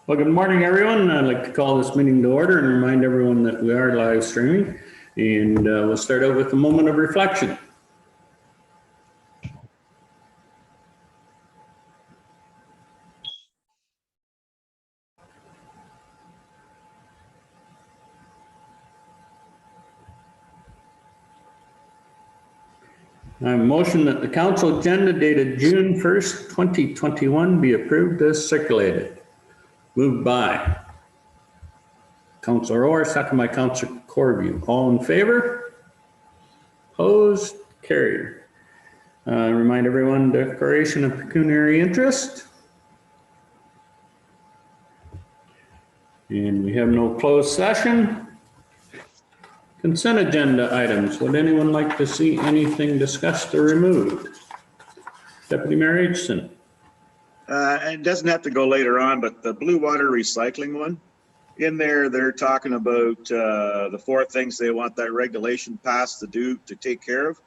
Well, good morning, everyone. I'd like to call this meeting to order and remind everyone that we are live streaming. And we'll start out with a moment of reflection. I motion that the council agenda dated June 1st, 2021 be approved as circulated. Moved by Councillor Orr, second by Councillor Corview. All in favor? Opposed? Carried. Remind everyone, declaration of pecuniary interest. And we have no closed session. Consent agenda items. Would anyone like to see anything discussed or removed? Deputy Mayor Aitchison. It doesn't have to go later on, but the blue water recycling one, in there, they're talking about the 4 things they want that regulation passed to take care of.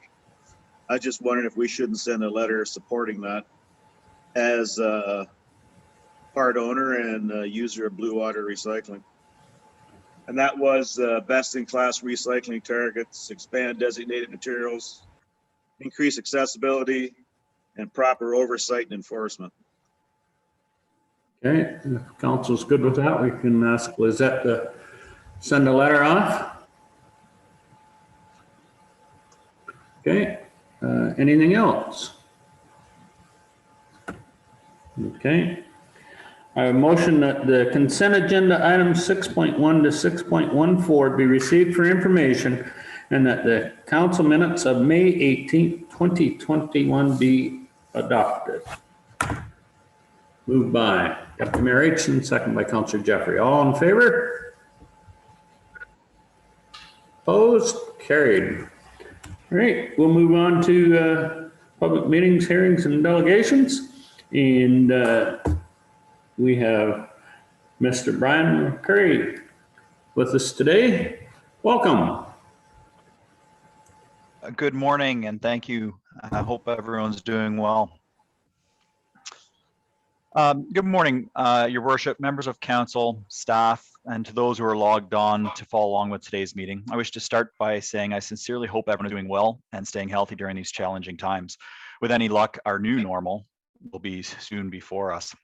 I just wondered if we shouldn't send a letter supporting that as a part owner and user of blue water recycling. And that was best in class recycling targets, expand designated materials, increase accessibility, and proper oversight and enforcement. Okay, if council's good with that, we can ask Lizette to send a letter off. Okay, anything else? Okay. I have a motion that the consent agenda items 6.1 to 6.14 be received for information and that the council minutes of May 18th, 2021 be adopted. Moved by Deputy Mayor Aitchison, second by Councillor Jeffrey. All in favor? Opposed? Carried. All right, we'll move on to public meetings, hearings, and delegations. And we have Mr. Brian McCurry with us today. Welcome. Good morning and thank you. I hope everyone's doing well. Good morning, Your Worship, members of council, staff, and to those who are logged on to follow along with today's meeting. I wish to start by saying I sincerely hope everyone is doing well and staying healthy during these challenging times. With any luck, our new normal will be soon before us.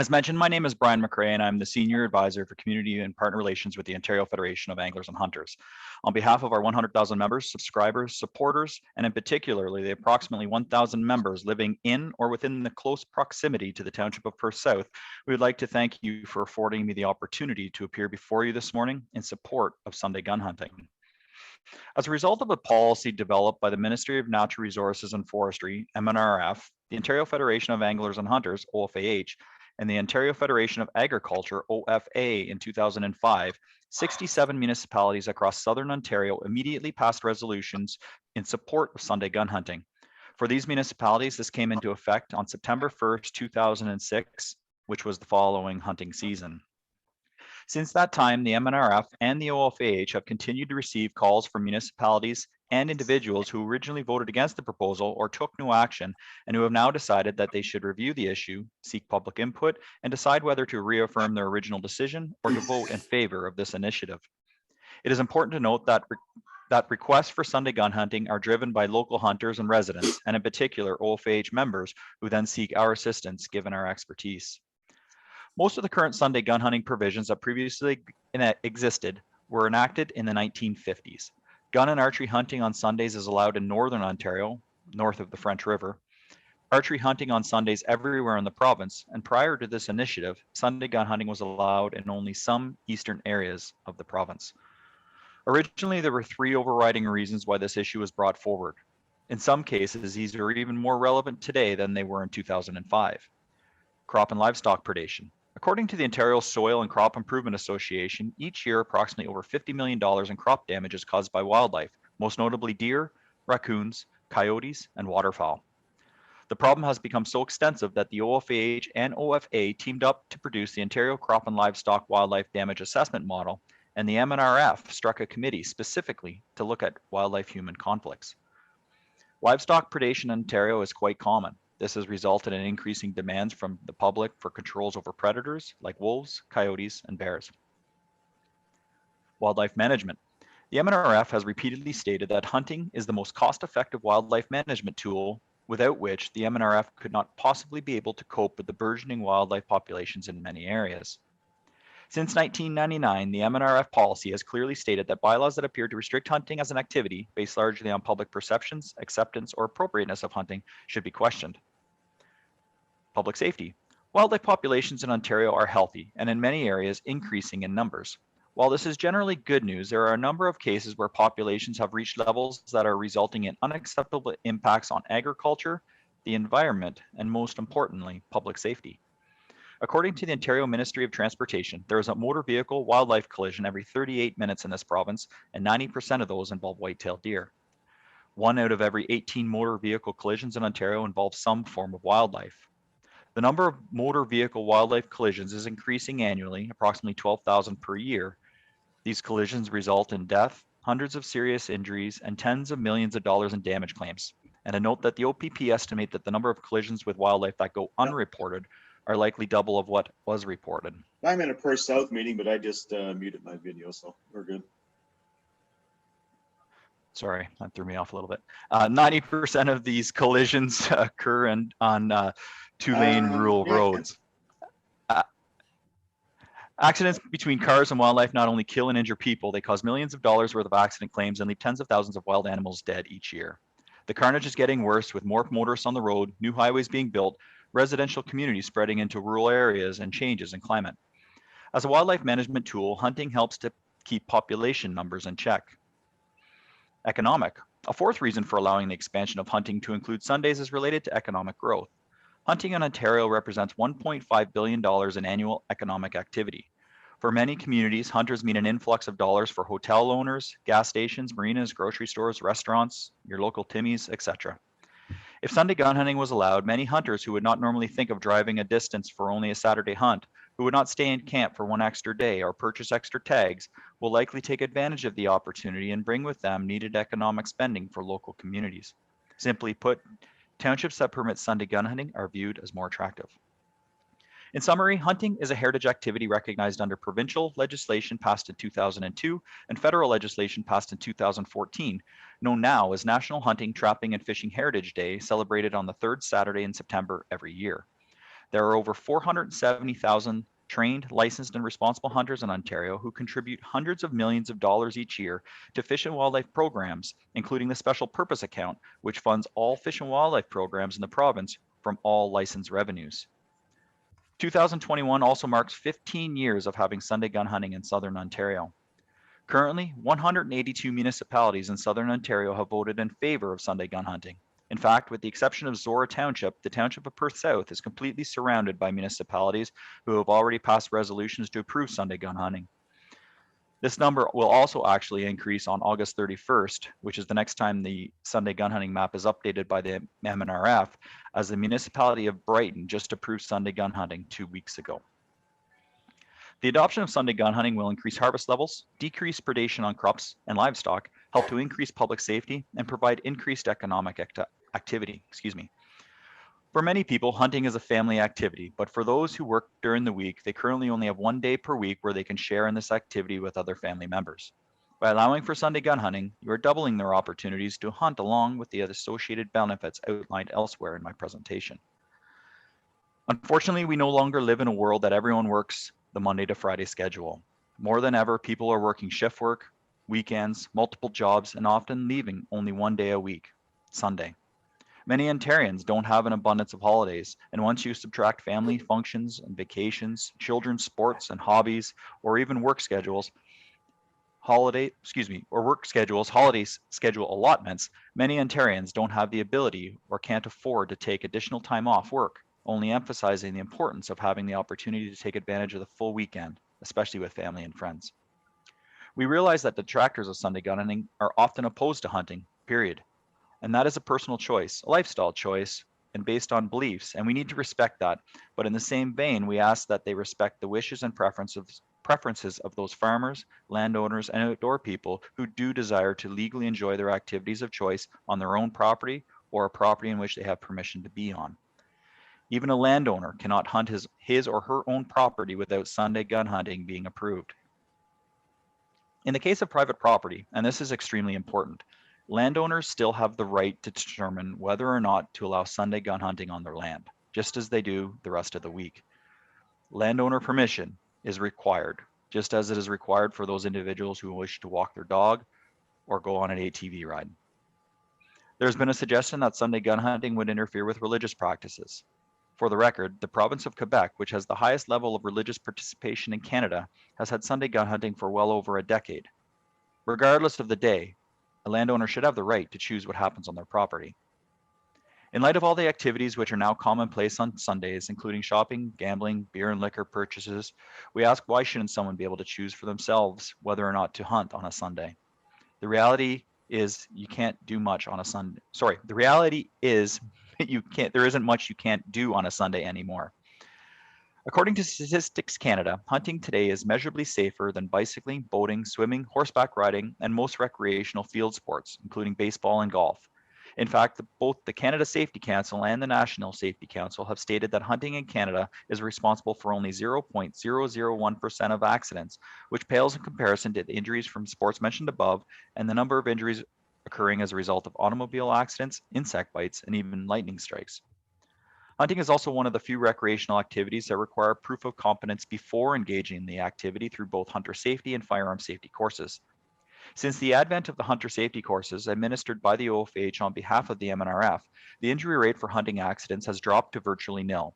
As mentioned, my name is Brian McCray and I'm the Senior Advisor for Community and Partner Relations with the Ontario Federation of Anglers and Hunters. On behalf of our 100,000 members, subscribers, supporters, and in particularly the approximately 1,000 members living in or within the close proximity to the Township of Perth South, we would like to thank you for affording me the opportunity to appear before you this morning in support of Sunday gun hunting. As a result of a policy developed by the Ministry of Natural Resources and Forestry, MNRF, the Ontario Federation of Anglers and Hunters, OFAH, and the Ontario Federation of Agriculture, OFA, in 2005, 67 municipalities across Southern Ontario immediately passed resolutions in support of Sunday gun hunting. For these municipalities, this came into effect on September 1st, 2006, which was the following hunting season. Since that time, the MNRF and the OFAH have continued to receive calls from municipalities and individuals who originally voted against the proposal or took no action and who have now decided that they should review the issue, seek public input, and decide whether to reaffirm their original decision or to vote in favor of this initiative. It is important to note that requests for Sunday gun hunting are driven by local hunters and residents, and in particular OFAH members who then seek our assistance given our expertise. Most of the current Sunday gun hunting provisions that previously existed were enacted in the 1950s. Gun and archery hunting on Sundays is allowed in Northern Ontario, north of the French River. Archery hunting on Sundays everywhere in the province, and prior to this initiative, Sunday gun hunting was allowed in only some eastern areas of the province. Originally, there were 3 overriding reasons why this issue was brought forward. In some cases, these are even more relevant today than they were in 2005. Crop and livestock predation. According to the Ontario Soil and Crop Improvement Association, each year approximately over $50 million in crop damage is caused by wildlife, most notably deer, raccoons, coyotes, and waterfowl. The problem has become so extensive that the OFAH and OFA teamed up to produce the Ontario Crop and Livestock Wildlife Damage Assessment Model, and the MNRF struck a committee specifically to look at wildlife-human conflicts. Livestock predation in Ontario is quite common. This has resulted in increasing demands from the public for controls over predators like wolves, coyotes, and bears. Wildlife management. The MNRF has repeatedly stated that hunting is the most cost-effective wildlife management tool, without which the MNRF could not possibly be able to cope with the burgeoning wildlife populations in many areas. Since 1999, the MNRF policy has clearly stated that bylaws that appear to restrict hunting as an activity based largely on public perceptions, acceptance, or appropriateness of hunting should be questioned. Public safety. Wildlife populations in Ontario are healthy and in many areas increasing in numbers. While this is generally good news, there are a number of cases where populations have reached levels that are resulting in unacceptable impacts on agriculture, the environment, and most importantly, public safety. According to the Ontario Ministry of Transportation, there is a motor vehicle wildlife collision every 38 minutes in this province, and 90% of those involve white-tailed deer. 1 out of every 18 motor vehicle collisions in Ontario involves some form of wildlife. The number of motor vehicle wildlife collisions is increasing annually, approximately 12,000 per year. These collisions result in death, hundreds of serious injuries, and tens of millions of dollars in damage claims. And a note that the OPP estimate that the number of collisions with wildlife that go unreported are likely double of what was reported. I'm in a Perth South meeting, but I just muted my video, so we're good. Sorry, that threw me off a little bit. 90% of these collisions occur on two-lane rural roads. Accidents between cars and wildlife not only kill and injure people, they cause millions of dollars worth of accident claims and leave tens of thousands of wild animals dead each year. The carnage is getting worse with more motorists on the road, new highways being built, residential communities spreading into rural areas, and changes in climate. As a wildlife management tool, hunting helps to keep population numbers in check. Economic. A fourth reason for allowing the expansion of hunting to include Sundays is related to economic growth. Hunting in Ontario represents $1.5 billion in annual economic activity. For many communities, hunters mean an influx of dollars for hotel owners, gas stations, marinas, grocery stores, restaurants, your local Timmy's, etc. If Sunday gun hunting was allowed, many hunters who would not normally think of driving a distance for only a Saturday hunt, who would not stay in camp for one extra day or purchase extra tags, will likely take advantage of the opportunity and bring with them needed economic spending for local communities. Simply put, townships that permit Sunday gun hunting are viewed as more attractive. In summary, hunting is a heritage activity recognized under provincial legislation passed in 2002 and federal legislation passed in 2014, known now as National Hunting, Trapping, and Fishing Heritage Day, celebrated on the third Saturday in September every year. There are over 470,000 trained, licensed, and responsible hunters in Ontario who contribute hundreds of millions of dollars each year to fish and wildlife programs, including the Special Purpose Account, which funds all fish and wildlife programs in the province from all license revenues. 2021 also marks 15 years of having Sunday gun hunting in Southern Ontario. Currently, 182 municipalities in Southern Ontario have voted in favor of Sunday gun hunting. In fact, with the exception of Zora Township, the township of Perth South is completely surrounded by municipalities who have already passed resolutions to approve Sunday gun hunting. This number will also actually increase on August 31st, which is the next time the Sunday gun hunting map is updated by the MNRF, as the municipality of Brighton just approved Sunday gun hunting 2 weeks ago. The adoption of Sunday gun hunting will increase harvest levels, decrease predation on crops and livestock, help to increase public safety, and provide increased economic activity. For many people, hunting is a family activity, but for those who work during the week, they currently only have 1 day per week where they can share in this activity with other family members. By allowing for Sunday gun hunting, you are doubling their opportunities to hunt along with the associated benefits outlined elsewhere in my presentation. Unfortunately, we no longer live in a world that everyone works the Monday to Friday schedule. More than ever, people are working shift work, weekends, multiple jobs, and often leaving only 1 day a week, Sunday. Many Ontarians don't have an abundance of holidays, and once you subtract family functions and vacations, children's sports and hobbies, or even work schedules, holiday schedule allotments, many Ontarians don't have the ability or can't afford to take additional time off work, only emphasizing the importance of having the opportunity to take advantage of the full weekend, especially with family and friends. We realize that detractors of Sunday gun hunting are often opposed to hunting, period. And that is a personal choice, a lifestyle choice, and based on beliefs, and we need to respect that. But in the same vein, we ask that they respect the wishes and preferences of those farmers, landowners, and outdoor people who do desire to legally enjoy their activities of choice on their own property or a property in which they have permission to be on. Even a landowner cannot hunt his or her own property without Sunday gun hunting being approved. In the case of private property, and this is extremely important, landowners still have the right to determine whether or not to allow Sunday gun hunting on their land, just as they do the rest of the week. Landowner permission is required, just as it is required for those individuals who wish to walk their dog or go on an ATV ride. There's been a suggestion that Sunday gun hunting would interfere with religious practices. For the record, the province of Quebec, which has the highest level of religious participation in Canada, has had Sunday gun hunting for well over a decade. Regardless of the day, a landowner should have the right to choose what happens on their property. In light of all the activities which are now commonplace on Sundays, including shopping, gambling, beer and liquor purchases, we ask, why shouldn't someone be able to choose for themselves whether or not to hunt on a Sunday? The reality is you can't do much on a Sunday. Sorry, the reality is there isn't much you can't do on a Sunday anymore. According to Statistics Canada, hunting today is measurably safer than bicycling, boating, swimming, horseback riding, and most recreational field sports, including baseball and golf. In fact, both the Canada Safety Council and the National Safety Council have stated that hunting in Canada is responsible for only 0.001% of accidents, which pales in comparison to the injuries from sports mentioned above and the number of injuries occurring as a result of automobile accidents, insect bites, and even lightning strikes. Hunting is also one of the few recreational activities that require proof of competence before engaging in the activity through both hunter safety and firearm safety courses. Since the advent of the hunter safety courses administered by the OFH on behalf of the MNRF, the injury rate for hunting accidents has dropped to virtually nil.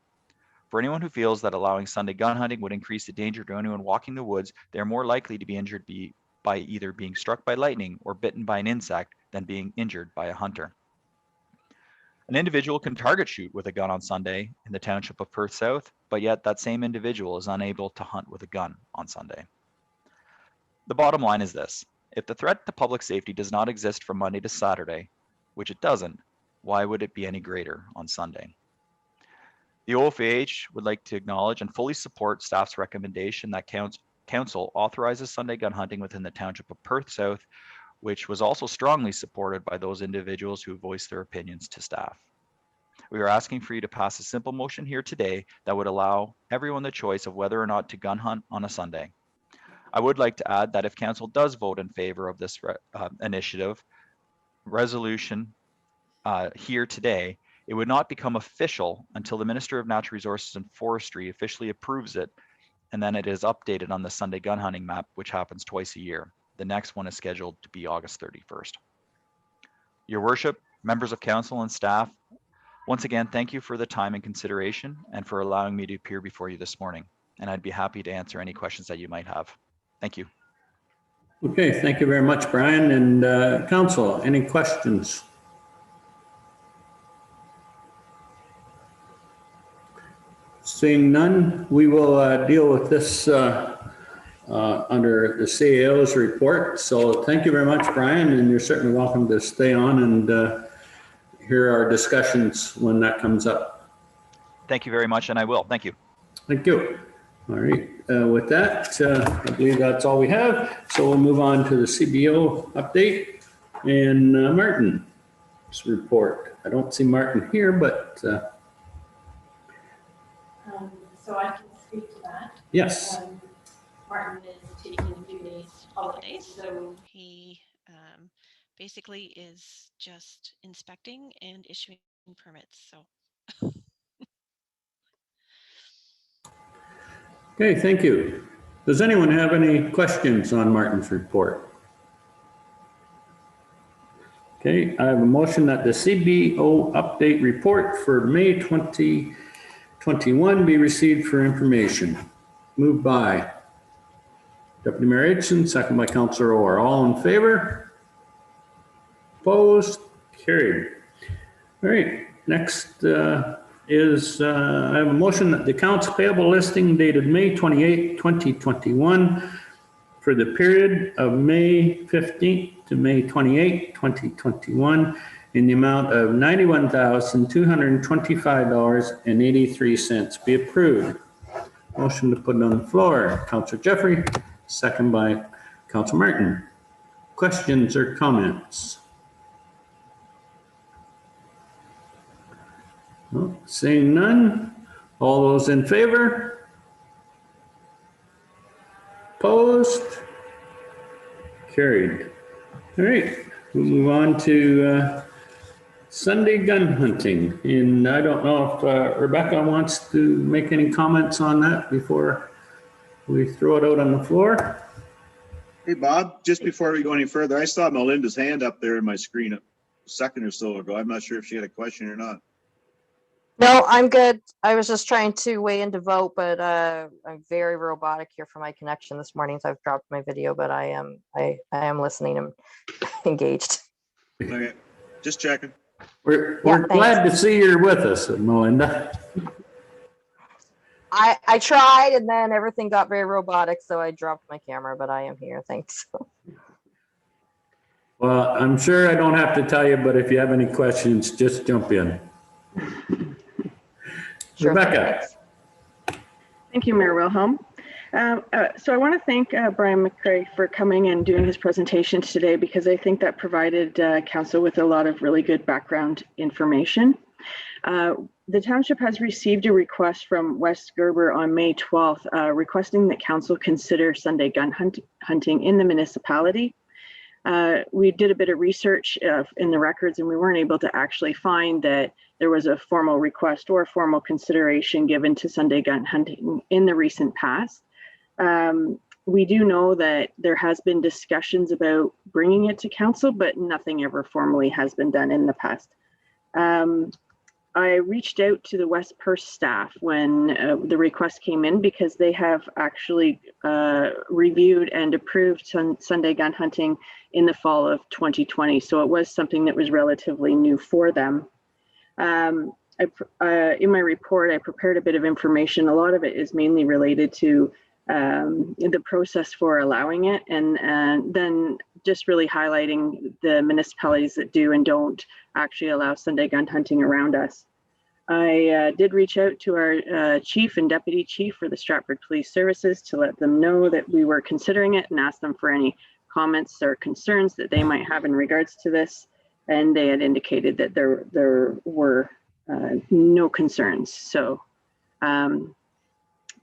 For anyone who feels that allowing Sunday gun hunting would increase the danger to anyone walking the woods, they are more likely to be injured by either being struck by lightning or bitten by an insect than being injured by a hunter. An individual can target shoot with a gun on Sunday in the township of Perth South, but yet that same individual is unable to hunt with a gun on Sunday. The bottom line is this: if the threat to public safety does not exist from Monday to Saturday, which it doesn't, why would it be any greater on Sunday? The OFAH would like to acknowledge and fully support staff's recommendation that council authorizes Sunday gun hunting within the township of Perth South, which was also strongly supported by those individuals who voiced their opinions to staff. We are asking for you to pass a simple motion here today that would allow everyone the choice of whether or not to gun hunt on a Sunday. I would like to add that if council does vote in favor of this initiative resolution here today, it would not become official until the Minister of Natural Resources and Forestry officially approves it, and then it is updated on the Sunday gun hunting map, which happens twice a year. The next one is scheduled to be August 31st. Your Worship, members of council and staff, once again, thank you for the time and consideration and for allowing me to appear before you this morning. And I'd be happy to answer any questions that you might have. Thank you. Okay, thank you very much, Brian. And council, any questions? Seeing none, we will deal with this under the CAO's report. So thank you very much, Brian, and you're certainly welcome to stay on and hear our discussions when that comes up. Thank you very much, and I will. Thank you. Thank you. All right, with that, I believe that's all we have. So we'll move on to the CBO update and Martin's report. I don't see Martin here, but so I can speak to that. Yes. Martin is taking a few days holiday, so he basically is just inspecting and issuing permits. So. Okay, thank you. Does anyone have any questions on Martin's report? Okay, I have a motion that the CBO update report for May 2021 be received for information. Moved by Deputy Mayor Aitchison, second by Councillor Orr. All in favor? Opposed? Carried. All right, next is I have a motion that the accounts payable listing dated May 28, 2021 for the period of May 15th to May 28, 2021 in the amount of $91,225.83 be approved. Motion to put it on the floor. Councillor Jeffrey, second by Councillor Martin. Questions or comments? Well, seeing none, all those in favor? Opposed? Carried. All right, we'll move on to Sunday gun hunting. And I don't know if Rebecca wants to make any comments on that before we throw it out on the floor. Hey, Bob, just before we go any further, I saw Melinda's hand up there in my screen a second or so ago. I'm not sure if she had a question or not. No, I'm good. I was just trying to weigh in to vote, but I'm very robotic here for my connection this morning, so I've dropped my video, but I am listening and engaged. Okay, just checking. We're Yeah, glad to see you're with us, Melinda. I tried, and then everything got very robotic, so I dropped my camera, but I am here. Thanks. Well, I'm sure I don't have to tell you, but if you have any questions, just jump in. Sure, Rebecca. thanks. Thank you, Mayor Wilhelm. So I want to thank Brian McCrae for coming and doing his presentation today, because I think that provided council with a lot of really good background information. The township has received a request from West Gerber on May 12th, requesting that council consider Sunday gun hunting in the municipality. We did a bit of research in the records, and we weren't able to actually find that there was a formal request or formal consideration given to Sunday gun hunting in the recent past. We do know that there has been discussions about bringing it to council, but nothing ever formally has been done in the past. I reached out to the West Perth staff when the request came in, because they have actually reviewed and approved Sunday gun hunting in the fall of 2020. So it was something that was relatively new for them. In my report, I prepared a bit of information. A lot of it is mainly related to the process for allowing it, and then just really highlighting the municipalities that do and don't actually allow Sunday gun hunting around us. I did reach out to our chief and deputy chief for the Stratford Police Services to let them know that we were considering it, and ask them for any comments or concerns that they might have in regards to this. And they had indicated that there were no concerns. So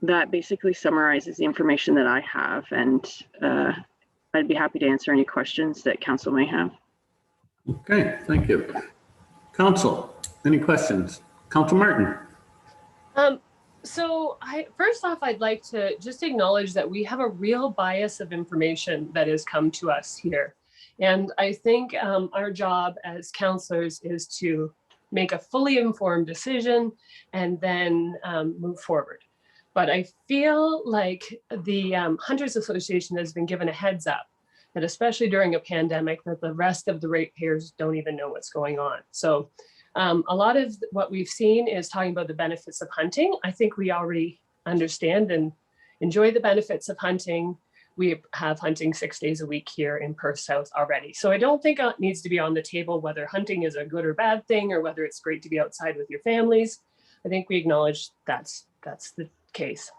that basically summarizes the information that I have, and I'd be happy to answer any questions that council may have. Okay, thank you. Council, any questions? Council Martin. So first off, I'd like to just acknowledge that we have a real bias of information that has come to us here. And I think our job as councillors is to make a fully informed decision and then move forward. But I feel like the Hunters Association has been given a heads up that, especially during a pandemic, that the rest of the ratepayers don't even know what's going on. So a lot of what we've seen is talking about the benefits of hunting. I think we already understand and enjoy the benefits of hunting. We have hunting 6 days a week here in Perth South already. So I don't think it needs to be on the table whether hunting is a good or bad thing, or whether it's great to be outside with your families. I think we acknowledge that's the case.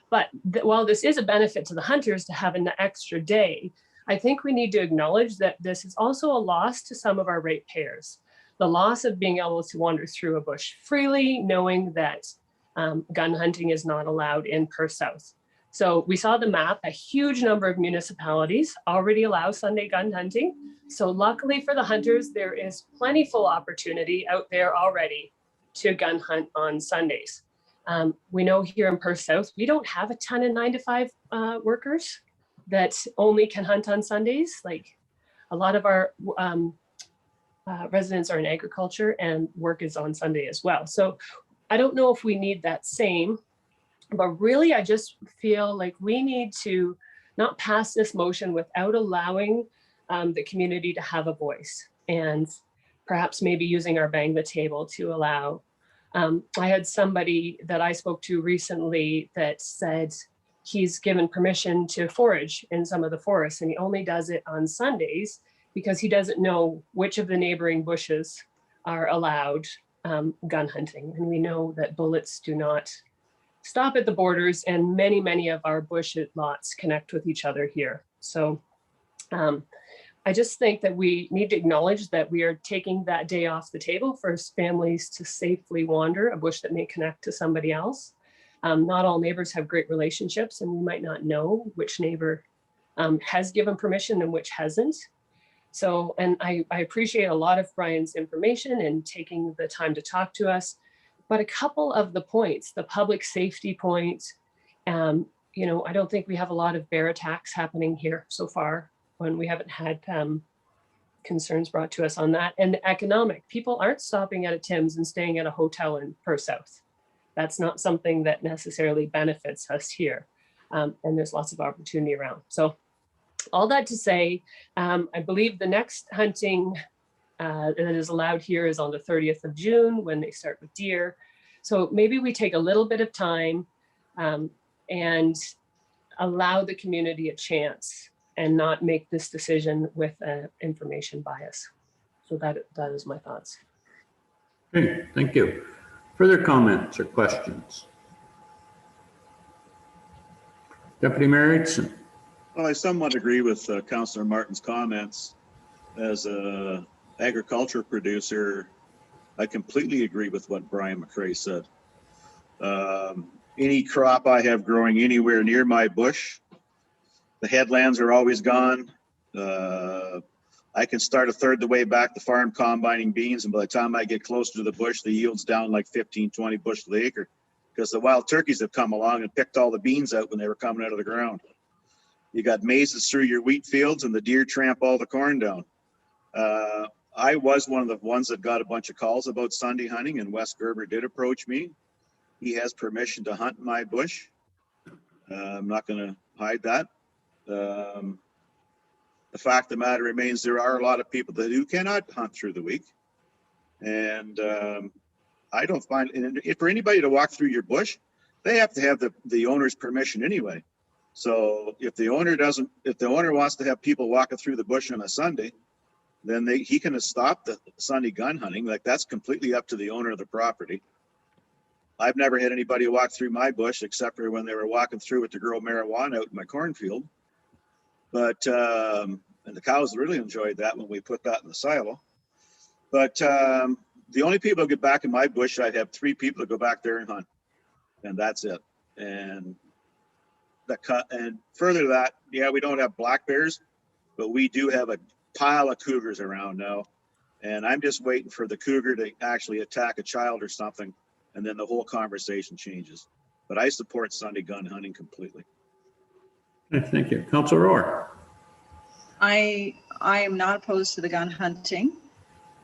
But while this is a benefit to the hunters to have an extra day, I think we need to acknowledge that this is also a loss to some of our ratepayers. The loss of being able to wander through a bush freely, knowing that gun hunting is not allowed in Perth South. So we saw the map, a huge number of municipalities already allow Sunday gun hunting. So luckily for the hunters, there is plentiful opportunity out there already to gun hunt on Sundays. We know here in Perth South, we don't have a ton of 9-to-5 workers that only can hunt on Sundays. Like a lot of our residents are in agriculture, and work is on Sunday as well. So I don't know if we need that same, but really I just feel like we need to not pass this motion without allowing the community to have a voice, and perhaps maybe using our bang the table to allow. I had somebody that I spoke to recently that said he's given permission to forage in some of the forests, and he only does it on Sundays because he doesn't know which of the neighboring bushes are allowed gun hunting. And we know that bullets do not stop at the borders, and many of our bush lots connect with each other here. So I just think that we need to acknowledge that we are taking that day off the table for families to safely wander a bush that may connect to somebody else. Not all neighbors have great relationships, and we might not know which neighbor has given permission and which hasn't. So, and I appreciate a lot of Brian's information and taking the time to talk to us, but a couple of the points, the public safety point, you know, I don't think we have a lot of bear attacks happening here so far, when we haven't had concerns brought to us on that. And economic, people aren't stopping at a Tim's and staying at a hotel in Perth South. That's not something that necessarily benefits us here. And there's lots of opportunity around. So all that to say, I believe the next hunting that is allowed here is on the 30th of June when they start with deer. So maybe we take a little bit of time and allow the community a chance and not make this decision with information bias. So that is my thoughts. Okay, thank you. Further comments or questions? Deputy Mayor Aitchison. Well, I somewhat agree with Councillor Martin's comments. As a agriculture producer, I completely agree with what Brian McCray said. Any crop I have growing anywhere near my bush, the headlands are always gone. I can start a third the way back the farm combining beans, and by the time I get closer to the bush, the yield's down like 15, 20 bushels an acre, because the wild turkeys have come along and picked all the beans out when they were coming out of the ground. You got mazes through your wheat fields, and the deer tramp all the corn down. I was one of the ones that got a bunch of calls about Sunday hunting, and Wes Gerber did approach me. He has permission to hunt in my bush. I'm not going to hide that. The fact of the matter remains, there are a lot of people that who cannot hunt through the week. And I don't find, and for anybody to walk through your bush, they have to have the owner's permission anyway. So if the owner wants to have people walking through the bush on a Sunday, then he can stop the Sunday gun hunting. Like, that's completely up to the owner of the property. I've never had anybody walk through my bush except for when they were walking through it to grow marijuana out in my cornfield. But, and the cows really enjoyed that when we put that in the silo. But the only people who get back in my bush, I'd have 3 people that go back there and hunt. And that's it. And further to that, yeah, we don't have black bears, but we do have a pile of cougars around now. And I'm just waiting for the cougar to actually attack a child or something, and then the whole conversation changes. But I support Sunday gun hunting completely. Okay, thank you. Councillor Rohr. I am not opposed to the gun hunting,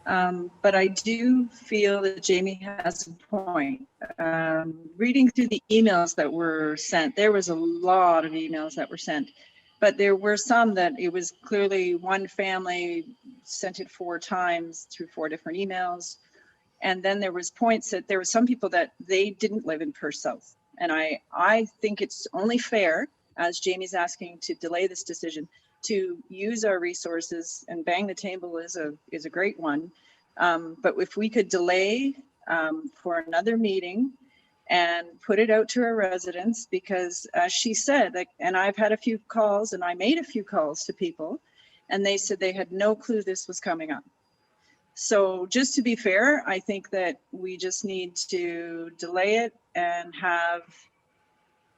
but I do feel that Jamie has a point. Reading through the emails that were sent, there was a lot of emails that were sent, but there were some that it was clearly one family sent it 4 times through 4 different emails. And then there was points that there were some people that they didn't live in Perth South. And I think it's only fair, as Jamie's asking to delay this decision, to use our resources, and bang the table is a great one. But if we could delay for another meeting and put it out to our residents, because as she said, like, and I've had a few calls and I made a few calls to people, and they said they had no clue this was coming up. So just to be fair, I think that we just need to delay it and have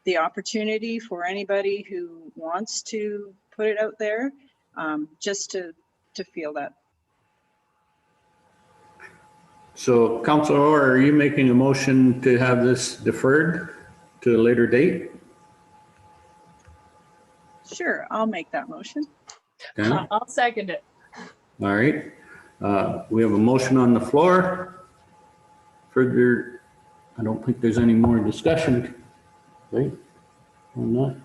the opportunity for anybody who wants to put it out there, just to feel that. So Councillor Rohr, are you making a motion to have this deferred to a later date? Sure, I'll make that motion. Okay. I'll second it. All right. We have a motion on the floor. Further, I don't think there's any more discussion, right? On that.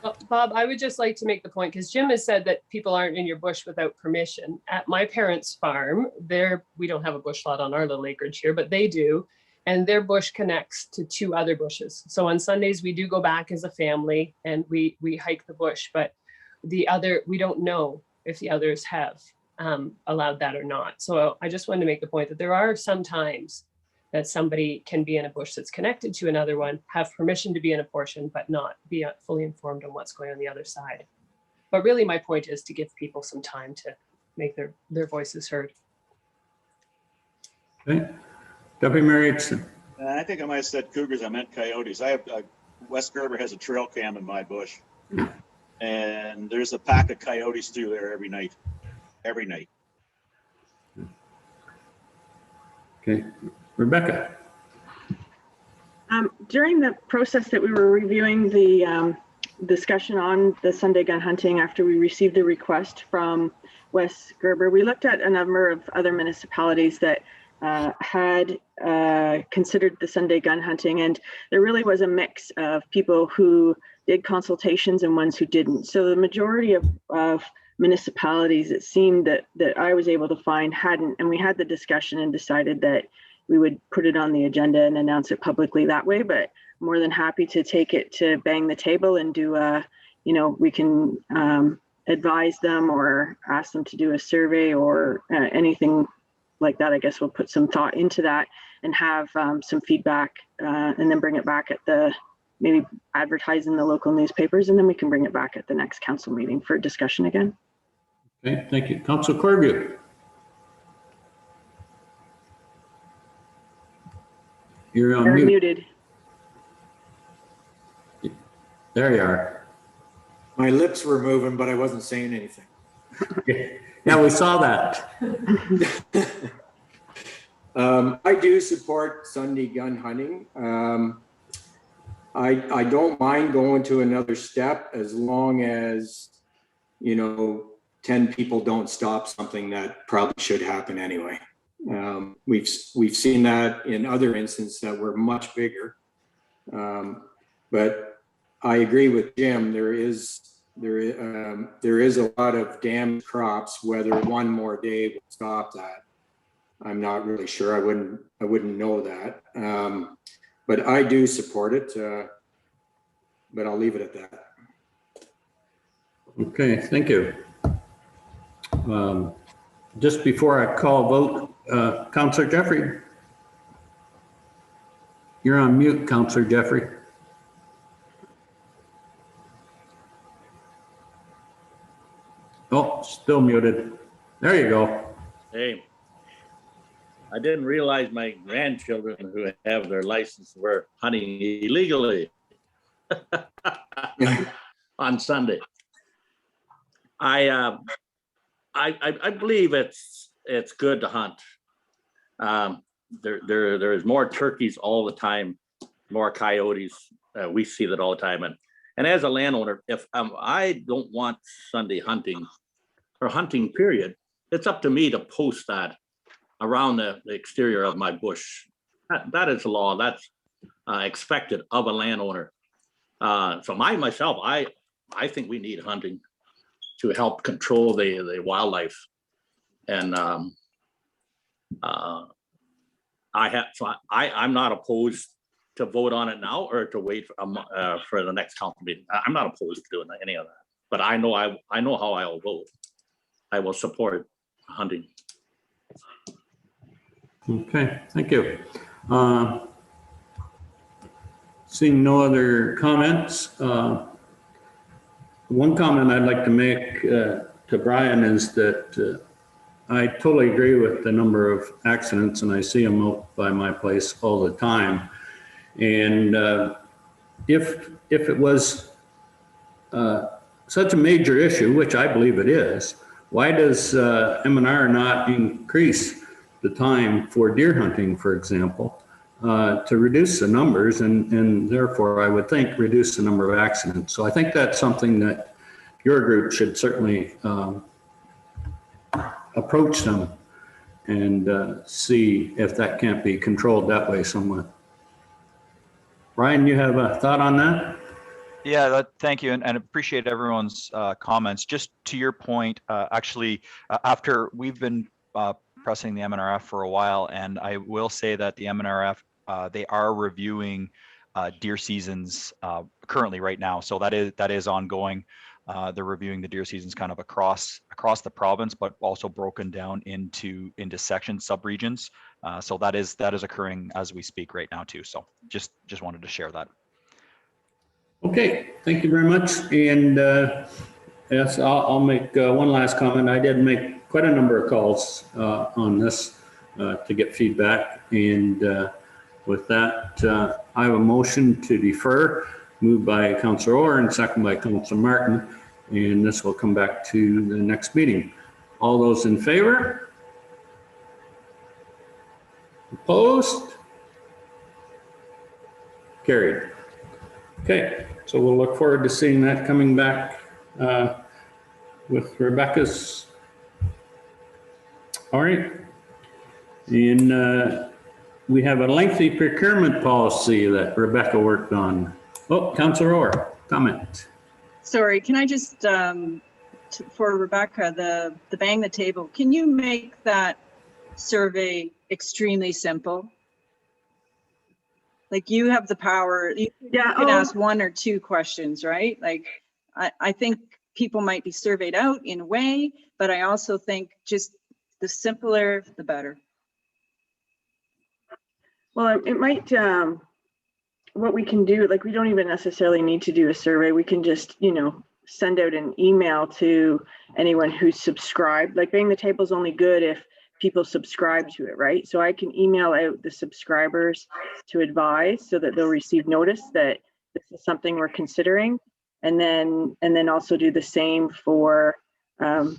Well, Bob, I would just like to make the point, because Jim has said that people aren't in your bush without permission. At my parents' farm, we don't have a bush lot on our little acreage here, but they do. And their bush connects to 2 other bushes. So on Sundays, we do go back as a family and we hike the bush, but we don't know if the others have allowed that or not. So I just wanted to make the point that there are some times that somebody can be in a bush that's connected to another one, have permission to be in a portion, but not be fully informed on what's going on the other side. But really my point is to give people some time to make their voices heard. Okay. Deputy Mayor Aitchison. I think I might have said cougars, I meant coyotes. West Gerber has a trail cam in my bush. And there's a pack of coyotes through there every night. Okay. Rebecca. During the process that we were reviewing the discussion on the Sunday gun hunting, after we received the request from West Gerber, we looked at a number of other municipalities that had considered the Sunday gun hunting, and there really was a mix of people who did consultations and ones who didn't. So the majority of municipalities, it seemed that I was able to find, hadn't, and we had the discussion and decided that we would put it on the agenda and announce it publicly that way. But more than happy to take it to bang the table and do we can advise them or ask them to do a survey or anything like that. I guess we'll put some thought into that and have some feedback and then bring it back at maybe advertise in the local newspapers, and then we can bring it back at the next council meeting for discussion again. Okay, thank you. Council Corbu. You're on mute. Muted. There you are. My lips were moving, but I wasn't saying anything. Yeah, we saw that. I do support Sunday gun hunting. I don't mind going to another step as long as, 10 people don't stop something that probably should happen anyway. We've seen that in other instances that were much bigger. But I agree with Jim. There is a lot of damaged crops. Whether one more day would stop that, I'm not really sure. I wouldn't know that. But I do support it. But I'll leave it at that. Okay, thank you. Just before I call vote, Councillor Jeffrey. You're on mute, Councillor Jeffrey. Oh, still muted. There you go. Hey, I didn't realize my grandchildren who have their license were hunting illegally on Sunday. I believe it's good to hunt. There is more turkeys all the time, more coyotes. We see that all the time. And as a landowner, if I don't want Sunday hunting or hunting period, it's up to me to post that around the exterior of my bush. That is law. That's expected of a landowner. So myself, I think we need hunting to help control the wildlife. And I'm not opposed to vote on it now or to wait for the next council meeting. I'm not opposed to doing any of that, but I know how I will vote. I will support hunting. Okay, thank you. Seeing no other comments, one comment I'd like to make to Brian is that I totally agree with the number of accidents, and I see them out by my place all the time. And if it was such a major issue, which I believe it is, why does M&R not increase the time for deer hunting, for example, to reduce the numbers and therefore I would think reduce the number of accidents? So I think that's something that your group should certainly approach them and see if that can't be controlled that way somewhat. Brian, you have a thought on that? Yeah, thank you, and appreciate everyone's comments. Just to your point, actually, after we've been pressing the MNRF for a while, and I will say that the MNRF, they are reviewing deer seasons currently right now. So that is ongoing. They're reviewing the deer seasons kind of across the province, but also broken down into sections, subregions. So that is occurring as we speak right now too. So just wanted to share that. Okay, thank you very much. And Yes, I'll make one last comment. I did make quite a number of calls on this to get feedback. And with that, I have a motion to defer, moved by Councillor Orr and second by Councillor Martin. And this will come back to the next meeting. All those in favor? Opposed? Carried. Okay, so we'll look forward to seeing that coming back with Rebecca's. All right. And we have a lengthy procurement policy that Rebecca worked on. Oh, Councillor Orr, comment. Sorry, can I just, for Rebecca, the bang the table, can you make that survey extremely simple? Like you have the power, you can ask one or two questions, right? Like I think people might be surveyed out in a way, but I also think just the simpler, the better. Well, it might, what we can do, like we don't even necessarily need to do a survey. We can just, you know, send out an email to anyone who's subscribed. Like Bang the Table is only good if people subscribe to it, right? So I can email out the subscribers to advise so that they'll receive notice that this is something we're considering, and then also do the same for the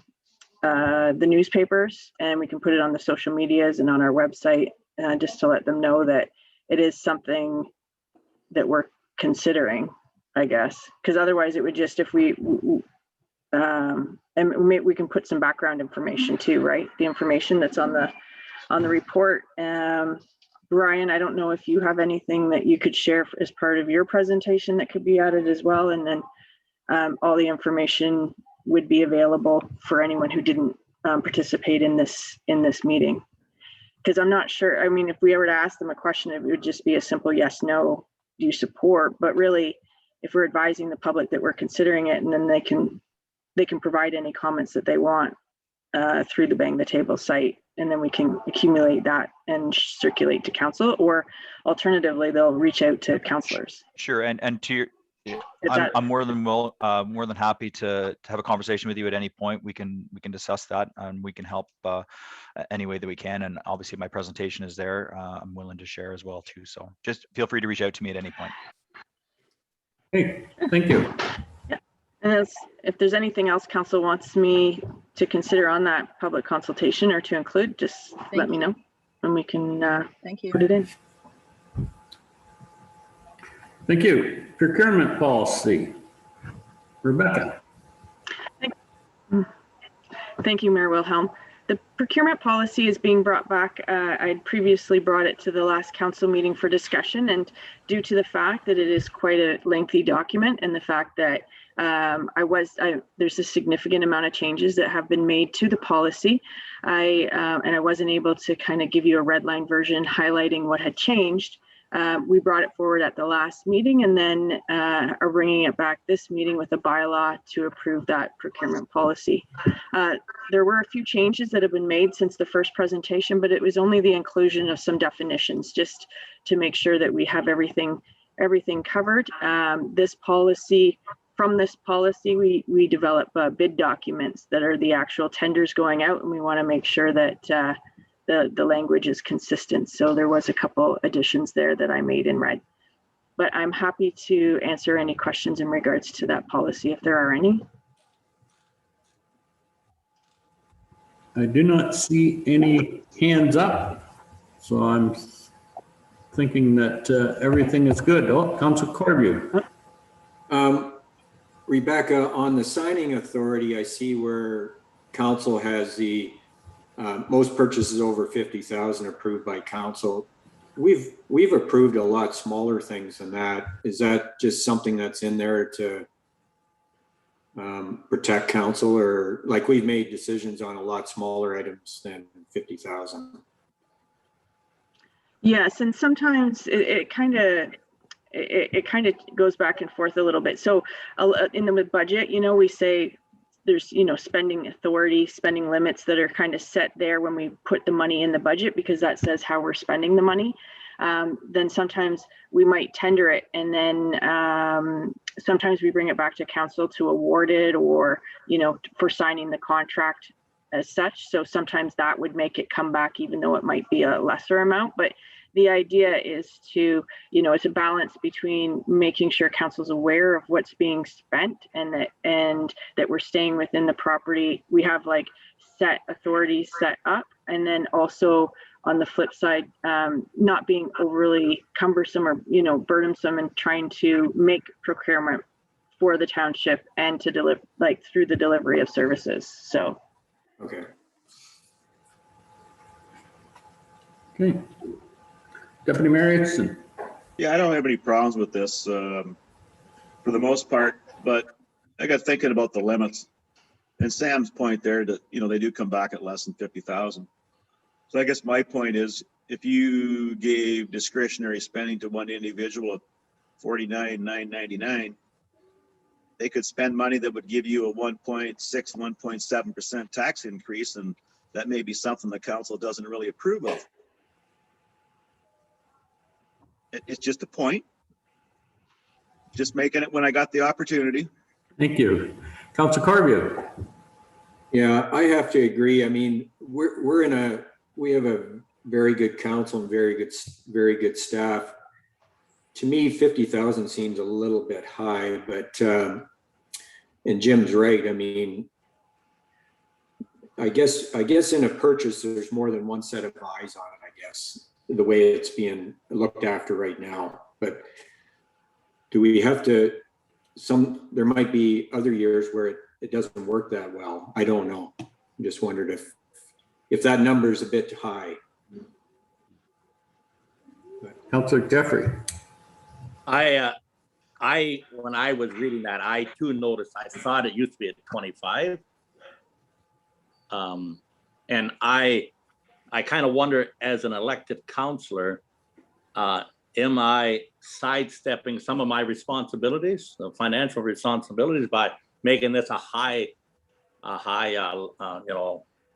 newspapers, and we can put it on the social medias and on our website just to let them know that it is something that we're considering, I guess, because otherwise it would just, if we and we can put some background information too, right? The information that's on the report. Brian, I don't know if you have anything that you could share as part of your presentation that could be added as well, and then all the information would be available for anyone who didn't participate in this meeting. Because I'm not sure, I mean, if we were to ask them a question, it would just be a simple yes, no, do you support? But really, if we're advising the public that we're considering it, and then they can provide any comments that they want through the Bang the Table site, and then we can accumulate that and circulate to council, or alternatively, they'll reach out to councillors. Sure, and to your, I'm more than happy to have a conversation with you at any point. We can discuss that, and we can help any way that we can. And obviously, my presentation is there. I'm willing to share as well too. So just feel free to reach out to me at any point. Hey, thank you. Yeah, and if there's anything else council wants me to consider on that public consultation or to include, just let me know, and we can put it in. Thank you. Procurement policy. Rebecca. Thank you, Mayor Wilhelm. The procurement policy is being brought back. I'd previously brought it to the last council meeting for discussion, and due to the fact that it is quite a lengthy document and the fact that there's a significant amount of changes that have been made to the policy, and I wasn't able to kind of give you a red line version highlighting what had changed. We brought it forward at the last meeting, and then are bringing it back this meeting with a bylaw to approve that procurement policy. There were a few changes that have been made since the first presentation, but it was only the inclusion of some definitions just to make sure that we have everything covered. From this policy, we develop bid documents that are the actual tenders going out, and we want to make sure that the language is consistent. So there was a couple additions there that I made in red, but I'm happy to answer any questions in regards to that policy if there are any. I do not see any hands up, so I'm thinking that everything is good. Oh, Councillor Corview. Rebecca, on the signing authority, I see where council has the most purchases over 50,000 approved by council. We've approved a lot smaller things than that. Is that just something that's in there to protect council, or like we've made decisions on a lot smaller items than 50,000? Yes, and sometimes it kind of goes back and forth a little bit. So in the budget, we say there's, spending authority, spending limits that are kind of set there when we put the money in the budget, because that says how we're spending the money. Then sometimes we might tender it, and then sometimes we bring it back to council to award it, or, you know, for signing the contract as such. So sometimes that would make it come back, even though it might be a lesser amount. But the idea is to, you know, it's a balance between making sure council's aware of what's being spent, and that we're staying within the property. We have like set authorities set up, and then also on the flip side, not being overly cumbersome or, you know, burdensome, and trying to make procurement for the township and to deliver, like, through the delivery of services. So. Okay. Okay. Deputy Mayor Hickson. Yeah, I don't have any problems with this for the most part, but I got thinking about the limits and Sam's point there that, you know, they do come back at less than 50,000. So I guess my point is, if you gave discretionary spending to one individual of $49,999, they could spend money that would give you a 1.6, 1.7% tax increase, and that may be something the council doesn't really approve of. It's just a point. Just making it when I got the opportunity. Thank you. Councilor Corbeau. Yeah, I have to agree. I mean, we have a very good council and very good staff. To me, 50,000 seems a little bit high, but and Jim's right. I mean, I guess in a purchase, there's more than one set of eyes on it, I guess, the way it's being looked after right now. But do we have to, there might be other years where it doesn't work that well. I don't know. I just wondered if that number is a bit high. Councilor Jeffrey. When I was reading that, I too noticed, I thought it used to be at 25. And I kind of wonder, as an elected councillor, am I sidestepping some of my responsibilities, the financial responsibilities, by making this a high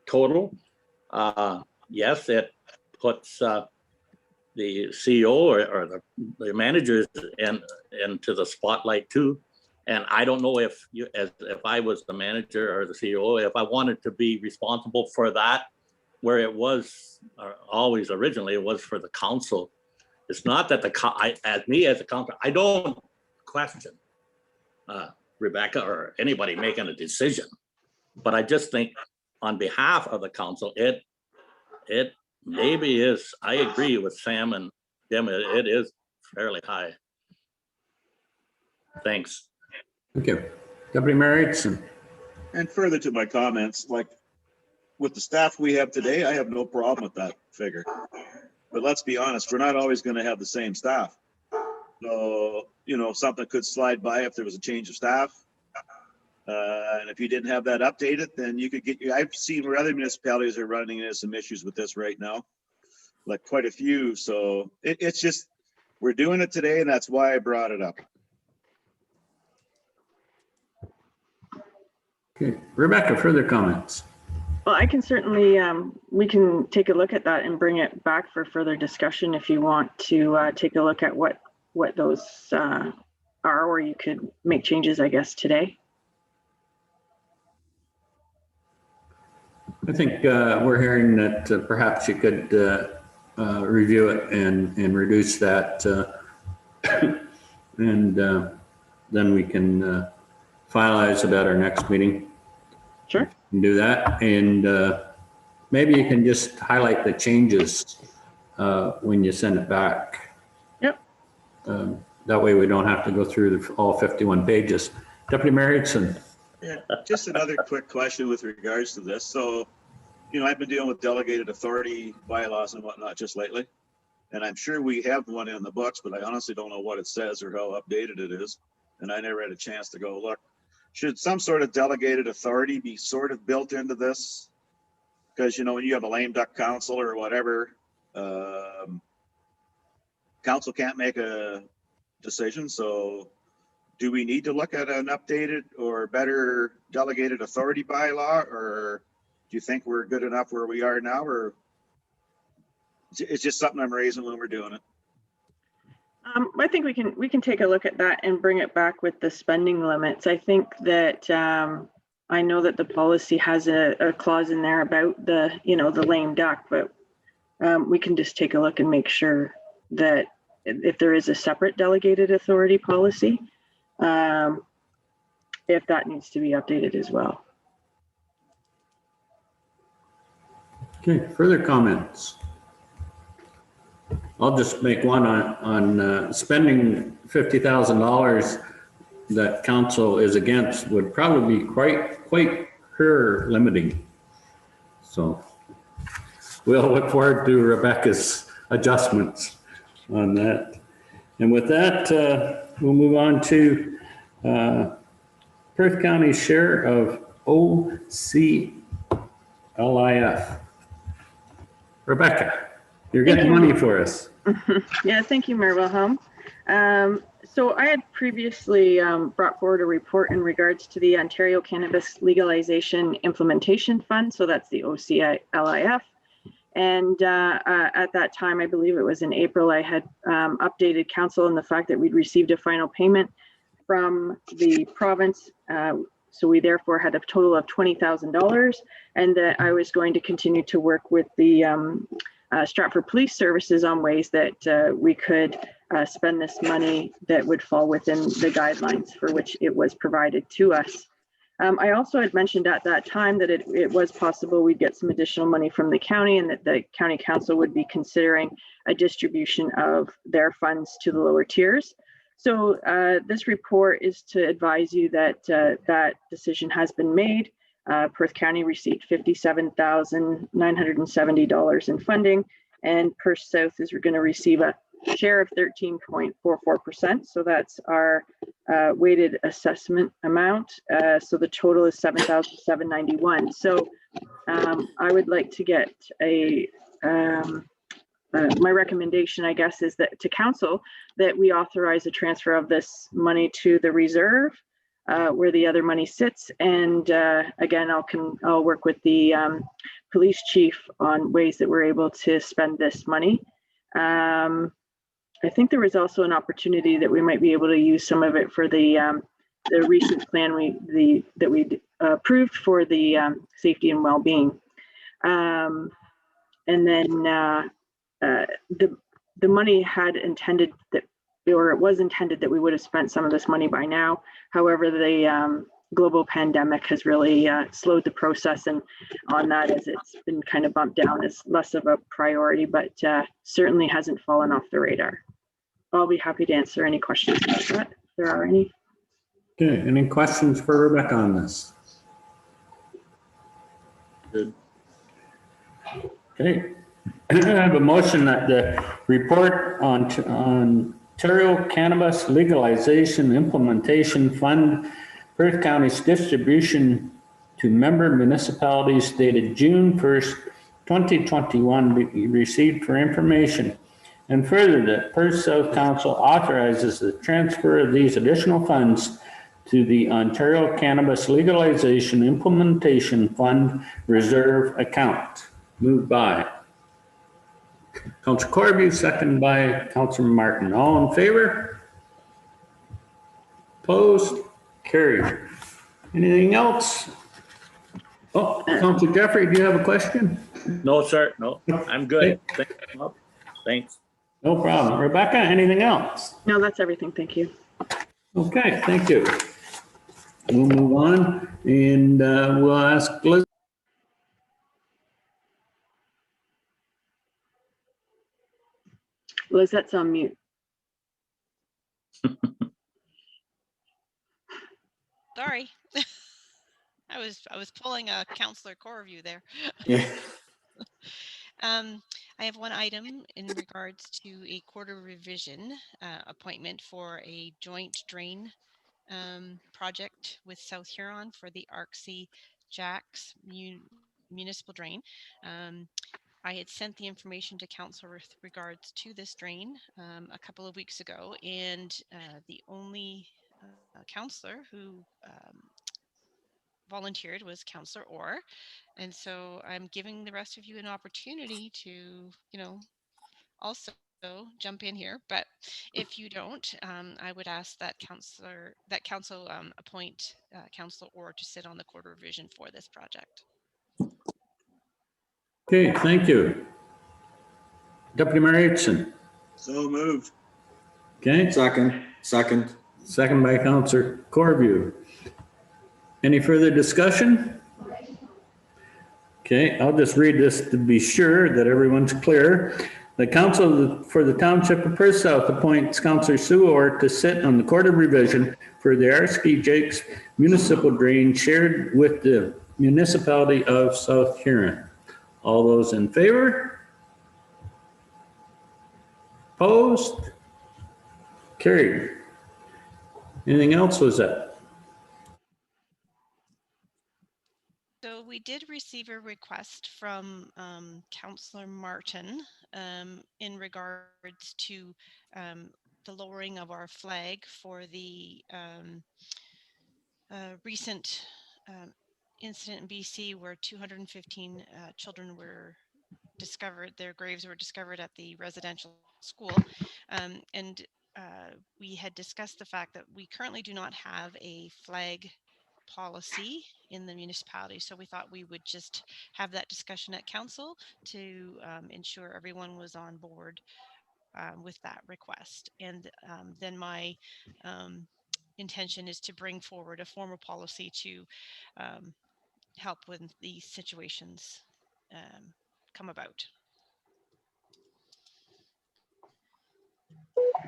total? Yes, it puts the CEO or the managers into the spotlight too. And I don't know if I was the manager or the CEO, if I wanted to be responsible for that, where it was always originally, it was for the council. It's not that as a council, I don't question Rebecca or anybody making a decision, but I just think on behalf of the council, it maybe is, I agree with Sam and Jim, it is fairly high. Thanks. Thank you. Deputy Mayor Hickson. And further to my comments, like with the staff we have today, I have no problem with that figure. But let's be honest, we're not always going to have the same staff. So, you know, something could slide by if there was a change of staff. And if you didn't have that updated, then you could I've seen where other municipalities are running into some issues with this right now, like quite a few. So it's just, we're doing it today, and that's why I brought it up. Okay, Rebecca, further comments? Well, I can certainly, we can take a look at that and bring it back for further discussion if you want to take a look at what those are, or you could make changes, I guess, today. I think we're hearing that perhaps you could review it and reduce that, and then we can finalize it at our next meeting. Sure. And do that, and maybe you can just highlight the changes when you send it back. Yep. That way we don't have to go through all 51 pages. Deputy Mayor Hickson. Yeah, just another quick question with regards to this. So, you know, I've been dealing with delegated authority bylaws and whatnot just lately, and I'm sure we have one in the books, but I honestly don't know what it says or how updated it is, and I never had a chance to go look. Should some sort of delegated authority be sort of built into this? Because, you know, when you have a lame duck council or whatever, council can't make a decision. So do we need to look at an updated or better delegated authority bylaw, or do you think we're good enough where we are now, or it's just something I'm raising when we're doing it? I think we can take a look at that and bring it back with the spending limits. I think that I know that the policy has a clause in there about the the lame duck, but we can just take a look and make sure that if there is a separate delegated authority policy, if that needs to be updated as well. Okay, further comments? I'll just make one on spending $50,000 that council is against would probably be quite her limiting. So we'll look forward to Rebecca's adjustments on that. And with that, we'll move on to Perth County's share of OCLIF. Rebecca, you're getting money for us. Yeah, thank you, Mayor Wilhelm. So I had previously brought forward a report in regards to the Ontario Cannabis Legalization Implementation Fund. So that's the OCLIF. And at that time, I believe it was in April, I had updated council on the fact that we'd received a final payment from the province. So we therefore had a total of $20,000, and that I was going to continue to work with the Stratford Police Services on ways that we could spend this money that would fall within the guidelines for which it was provided to us. I also had mentioned at that time that it was possible we'd get some additional money from the county, and that the county council would be considering a distribution of their funds to the lower tiers. So this report is to advise you that that decision has been made. Perth County received $57,970 in funding, and Perth South is going to receive a share of 13.44%. So that's our weighted assessment amount. So the total is $7,791. So I would like to get a my recommendation, I guess, is that to council that we authorize a transfer of this money to the reserve where the other money sits. And again, I'll work with the police chief on ways that we're able to spend this money. I think there was also an opportunity that we might be able to use some of it for the recent plan that we approved for the safety and well-being. And then the money had intended that, or it was intended that we would have spent some of this money by now. However, the global pandemic has really slowed the process, and on that, as it's been kind of bumped down as less of a priority, but certainly hasn't fallen off the radar. I'll be happy to answer any questions about that, if there are any. Okay, any questions for Rebecca on this? Good. Okay, I have a motion that the report on Ontario Cannabis Legalization Implementation Fund, Perth County's distribution to member municipalities dated June 1st, 2021 be received for information. And further, that Perth South Council authorizes the transfer of these additional funds to the Ontario Cannabis Legalization Implementation Fund Reserve account. Moved by Councillor Corby, second by Councillor Martin. All in favor? Opposed? Carried. Anything else? Oh, Councillor Jeffrey, do you have a question? No, sir. No, I'm good. Thanks. No problem. Rebecca, anything else? No, that's everything. Thank you. Okay, thank you. We'll move on and we'll ask Liz. Lizette's on mute. Sorry. I was pulling a Councillor core review there. Yeah. I have one item in regards to a quarter revision appointment for a joint drain project with South Huron for the Arksea Jacks municipal drain. I had sent the information to council with regards to this drain a couple of weeks ago, and the only councillor who volunteered was Councillor Orr. And so I'm giving the rest of you an opportunity to, also jump in here, but if you don't, I would ask that council appoint Councillor Orr to sit on the quarter revision for this project. Okay, thank you. Deputy Mayor Aitchison. So moved. Okay, Second. second by Councillor Corview. Any further discussion? Okay, I'll just read this to be sure that everyone's clear. The council for the Township of Perth South appoints Councillor Sue Orr to sit on the Court of Revision for the Arski Jakes municipal drain shared with the municipality of South Huron. All those in favor? Opposed? Carried. Anything else was that? So we did receive a request from Councillor Martin in regards to the lowering of our flag for the recent incident in BC where 215 children were discovered, their graves were discovered at the residential school. And we had discussed the fact that we currently do not have a flag policy in the municipality. So we thought we would just have that discussion at council to ensure everyone was on board with that request. And then my intention is to bring forward a formal policy to help when these situations come about.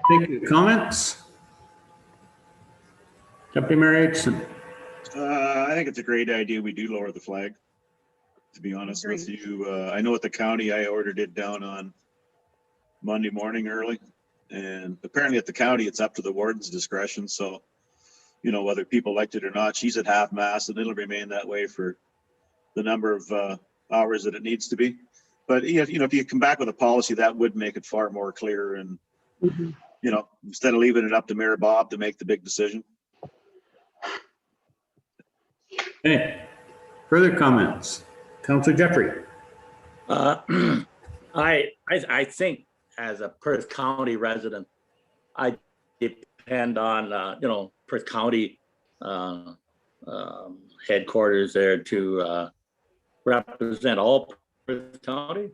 Thank you. Comments? Deputy Mayor Aitchison. I think it's a great idea. We do lower the flag, to be honest with you. I know at the county, I ordered it down on Monday morning early. And apparently at the county, it's up to the warden's discretion. So, you know, whether people liked it or not, she's at half mast and it'll remain that way for the number of hours that it needs to be. But, you know, if you come back with a policy, that would make it far more clear. And, you know, instead of leaving it up to Mayor Bob to make the big decision. Okay, further comments? Councillor Jeffrey. I think as a Perth County resident, I depend on, you know, Perth County headquarters there to represent all Perth County.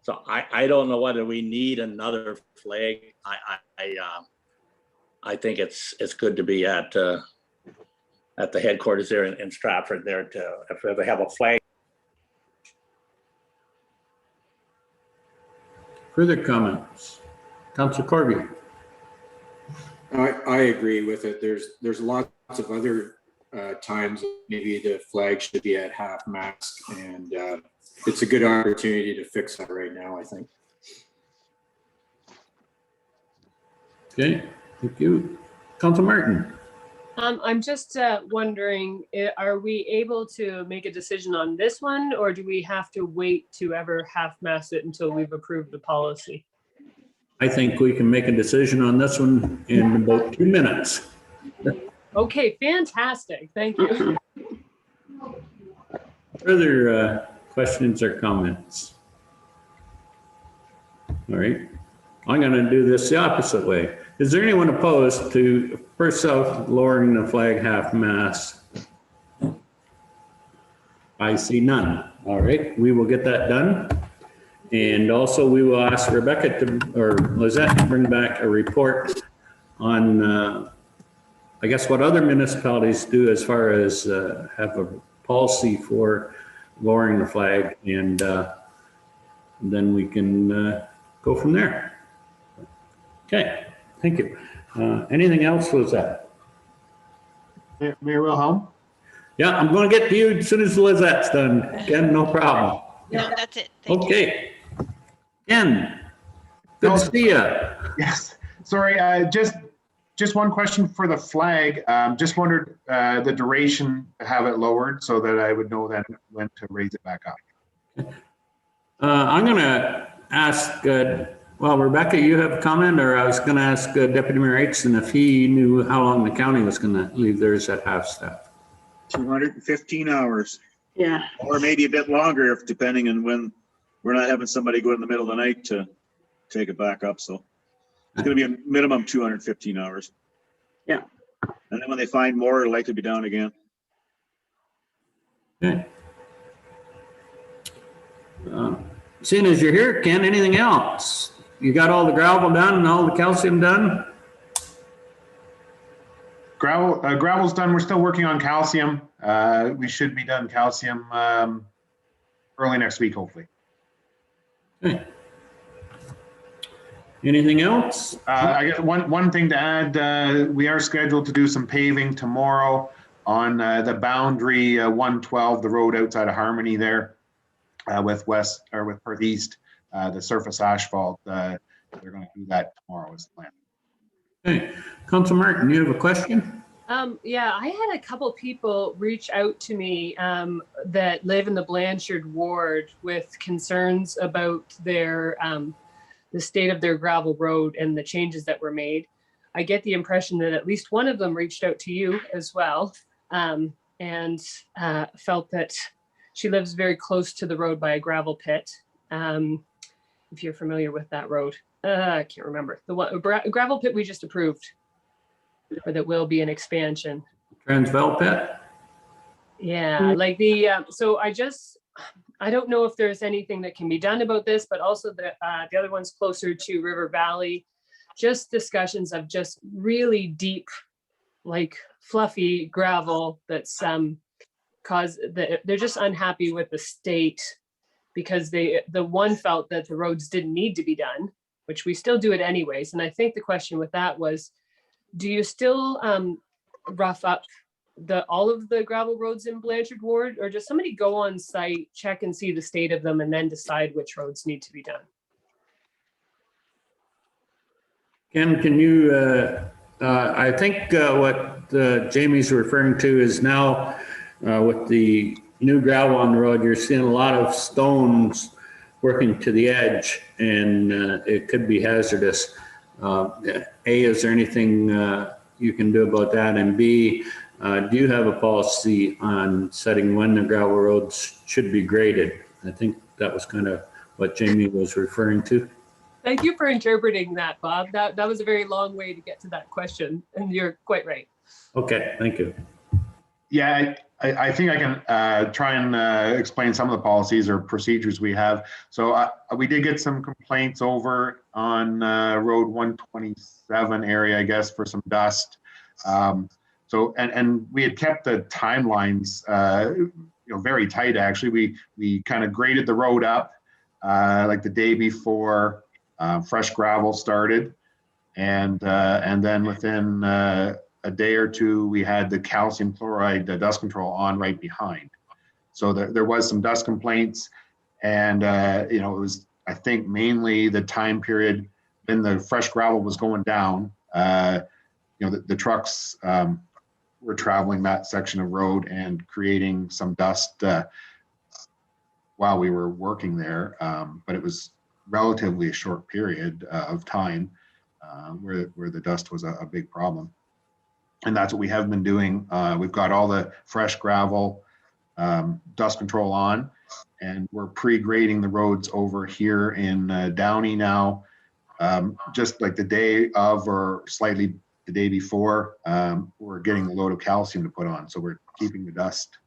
So I don't know whether we need another flag. I think it's good to be at the headquarters there in Stratford there to, if they have a flag. Further comments? Councillor Corby. I agree with it. There's lots of other times maybe the flag should be at half mast, and it's a good opportunity to fix that right now, I think. Okay, thank you. Councillor Martin. I'm just wondering, are we able to make a decision on this one, or do we have to wait to ever half-mast it until we've approved the policy? I think we can make a decision on this one in about 2 minutes. Okay, fantastic. Thank you. Further questions or comments? All right, I'm going to do this the opposite way. Is there anyone opposed to Perth South lowering the flag half mast? I see none. All right, we will get that done. And also we will ask Rebecca or Lizette to bring back a report on, I guess, what other municipalities do as far as have a policy for lowering the flag, and then we can go from there. Okay, thank you. Anything else was that? Mayor Wilhelm? Yeah, I'm going to get to you as soon as Lizette's done. Ken, no problem. No, that's it. Thank you. Okay. Ken, good to see you. Yes, sorry, just one question for the flag. Just wondered the duration to have it lowered so that I would know then when to raise it back up. I'm going to ask, well, Rebecca, you have a comment, or I was going to ask Deputy Mayor Aitchison if he knew how long the county was going to leave theirs at half staff. 215 hours. Yeah. Or maybe a bit longer, if depending on when we're not having somebody go in the middle of the night to take it back up. So it's going to be a minimum 215 hours. Yeah. And then when they find more, it'll likely be down again. Okay. Seeing as you're here, Ken, anything else? You got all the gravel done and all the calcium done? Gravel's done. We're still working on calcium. We should be done calcium early next week, hopefully. Okay. Anything else? I got one thing to add. We are scheduled to do some paving tomorrow on the boundary 112, the road outside of Harmony there with Perth East, the surface asphalt. They're going to do that tomorrow is the plan. Okay. Council Martin, you have a question? Yeah, I had a couple people reach out to me that live in the Blanchard ward with concerns about their the state of their gravel road and the changes that were made. I get the impression that at least one of them reached out to you as well, and felt that she lives very close to the road by a gravel pit. If you're familiar with that road, I can't remember the one gravel pit we just approved, or that will be an expansion. Transvel pit? Yeah, like the so I don't know if there's anything that can be done about this, but also the other one's closer to River Valley. Just discussions of just really deep, like fluffy gravel that's they're just unhappy with the state because the one felt that the roads didn't need to be done, which we still do it anyways. And I think the question with that was, do you still rough up all of the gravel roads in Blanchard Ward, or does somebody go on site, check and see the state of them, and then decide which roads need to be done? Ken, can you, I think what Jamie's referring to is now with the new gravel on the road, you're seeing a lot of stones working to the edge, and it could be hazardous. A, is there anything you can do about that? And B, do you have a policy on setting when the gravel roads should be graded? I think that was kind of what Jamie was referring to. Thank you for interpreting that, Bob. That was a very long way to get to that question, and you're quite right. Okay, thank you. Yeah, I think I can try and explain some of the policies or procedures we have. So we did get some complaints over on Road 127 area, I guess, for some dust. So and we had kept the timelines, very tight. Actually, we kind of graded the road up like the day before fresh gravel started, and then within a day or two, we had the calcium chloride dust control on right behind. So there was some dust complaints, and it was, I think, mainly the time period when the fresh gravel was going down. The trucks were traveling that section of road and creating some dust while we were working there, but it was relatively a short period of time where the dust was a big problem. And that's what we have been doing. We've got all the fresh gravel dust control on, and we're pre-grading the roads over here in Downey now, just like the day of or slightly the day before. We're getting a load of calcium to put on, so we're keeping the dust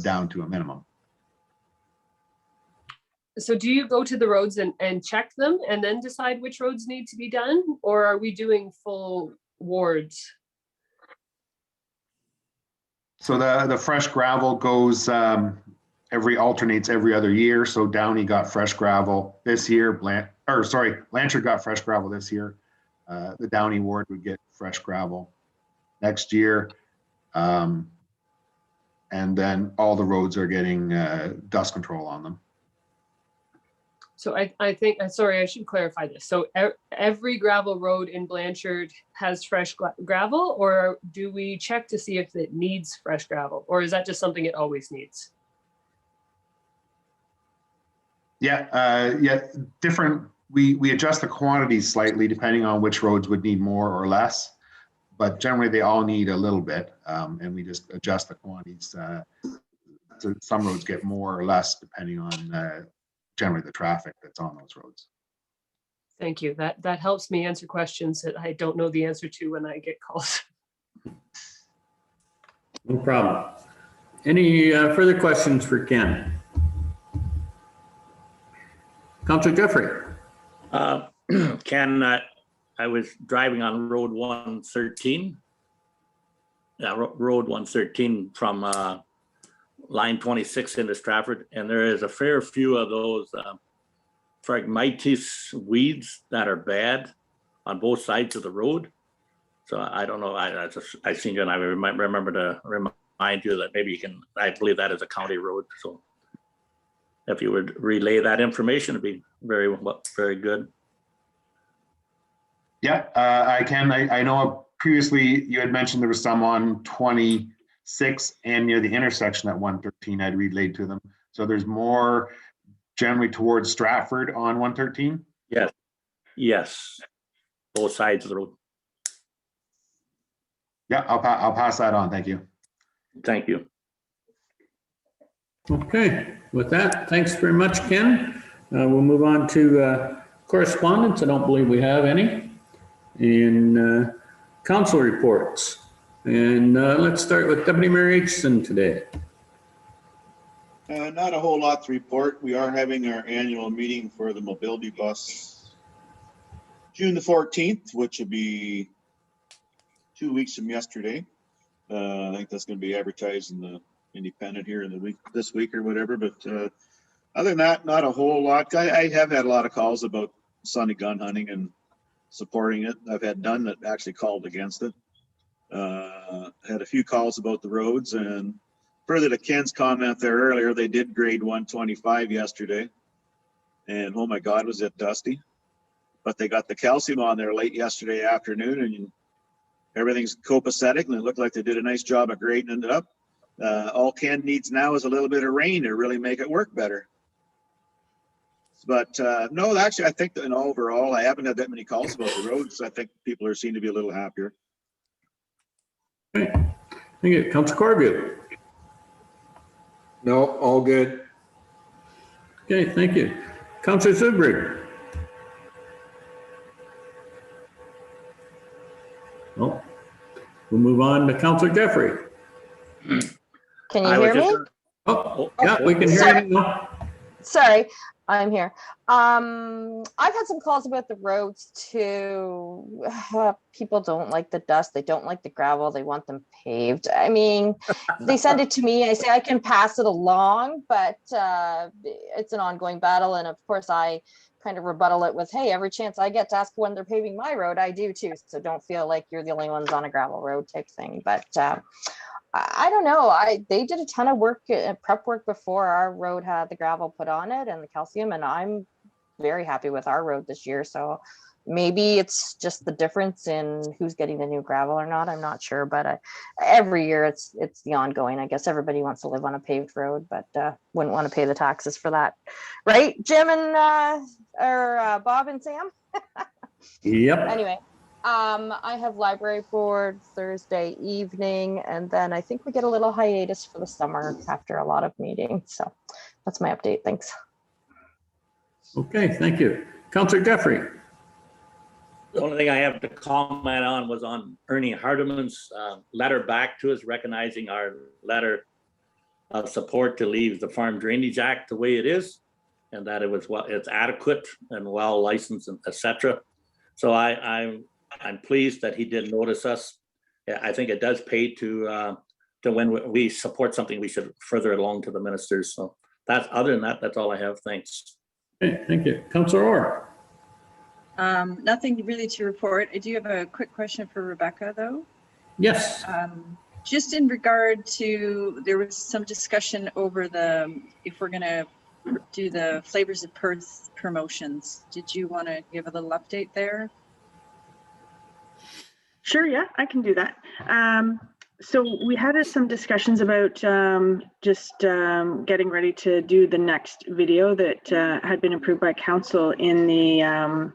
down to a minimum. So do you go to the roads and check them and then decide which roads need to be done, or are we doing full wards? So the fresh gravel goes alternates every other year. So Downey got fresh gravel this year. Blanchard got fresh gravel this year. The Downey ward would get fresh gravel next year. And then all the roads are getting dust control on them. So I think, sorry, I should clarify this. So every gravel road in Blanchard has fresh gravel, or do we check to see if it needs fresh gravel, or is that just something it always needs? Yeah, different. We adjust the quantities slightly depending on which roads would need more or less, but generally they all need a little bit, and we just adjust the quantities. So some roads get more or less depending on generally the traffic that's on those roads. Thank you. That helps me answer questions that I don't know the answer to when I get calls. No problem. Any further questions for Ken? Councillor Jeffrey. Ken, I was driving on Road 113. Yeah, Road 113 from line 26 into Stratford, and there is a fair few of those phragmites weeds that are bad on both sides of the road. So I don't know. I seen you, and I remember to remind you that maybe you can. I believe that is a county road. So if you would relay that information, it'd be very good. Yeah, I can. I know previously you had mentioned there was some on 26 and near the intersection at 113 I'd relayed to them. So there's more generally towards Stratford on 113? Yes. Yes. Both sides of the road. Yeah, I'll pass that on. Thank you. Thank you. Okay, with that, thanks very much, Ken. We'll move on to correspondence. I don't believe we have any. And council reports. And let's start with Deputy Mayor Aitchison today. Not a whole lot to report. We are having our annual meeting for the mobility bus June the 14th, which will be 2 weeks from yesterday. I think that's going to be advertised in the Independent here in the this week or whatever. But other than that, not a whole lot. I have had a lot of calls about Sunday gun hunting and supporting it. I've had none that actually called against it. Had a few calls about the roads, and further to Ken's comment there earlier, they did grade 125 yesterday, and oh my God, was it dusty. But they got the calcium on there late yesterday afternoon, and everything's copacetic, and it looked like they did a nice job of grading it up. All Ken needs now is a little bit of rain to really make it work better. But no, actually, I think that overall, I haven't had that many calls about the roads. I think people seem to be a little happier. Okay. Thank you. Councillor Corview. No, all good. Okay, thank you. Councillor Zubrig. Oh, we'll move on to Councillor Jeffrey. Can you hear me? Oh, yeah, we can hear you now. Sorry, I'm here. I've had some calls about the roads too. People don't like the dust. They don't like the gravel. They want them paved. I mean, they send it to me. I say I can pass it along, but it's an ongoing battle. And of course, I kind of rebuttal it with, hey, every chance I get to ask when they're paving my road, I do too. So don't feel like you're the only ones on a gravel road type thing. But I don't know. They did a ton of work, prep work before our road had the gravel put on it and the calcium, and I'm very happy with our road this year. So maybe it's just the difference in who's getting the new gravel or not. I'm not sure, but every year it's the ongoing. I guess everybody wants to live on a paved road, but wouldn't want to pay the taxes for that, right, Jim and Bob and Sam? Yep. Anyway. I have library board Thursday evening, and then I think we get a little hiatus for the summer after a lot of meetings. So that's my update. Thanks. Okay, thank you. Councillor Jeffrey. The only thing I have to comment on was on Ernie Hardeman's letter back to us, recognizing our letter of support to leave the Farm Drainage Act the way it is, and that it's adequate and well licensed, and etc. So I'm pleased that he did notice us. I think it does pay to when we support something, we should further it along to the ministers. So other than that, that's all I have. Thanks. Okay, thank you. Councillor Orr. Nothing really to report. I do have a quick question for Rebecca, though. Yes. Just in regard to, there was some discussion over if we're going to do the Flavors of Perth promotions. Did you want to give a little update there? Sure, yeah, I can do that. So we had some discussions about just getting ready to do the next video that had been approved by council in the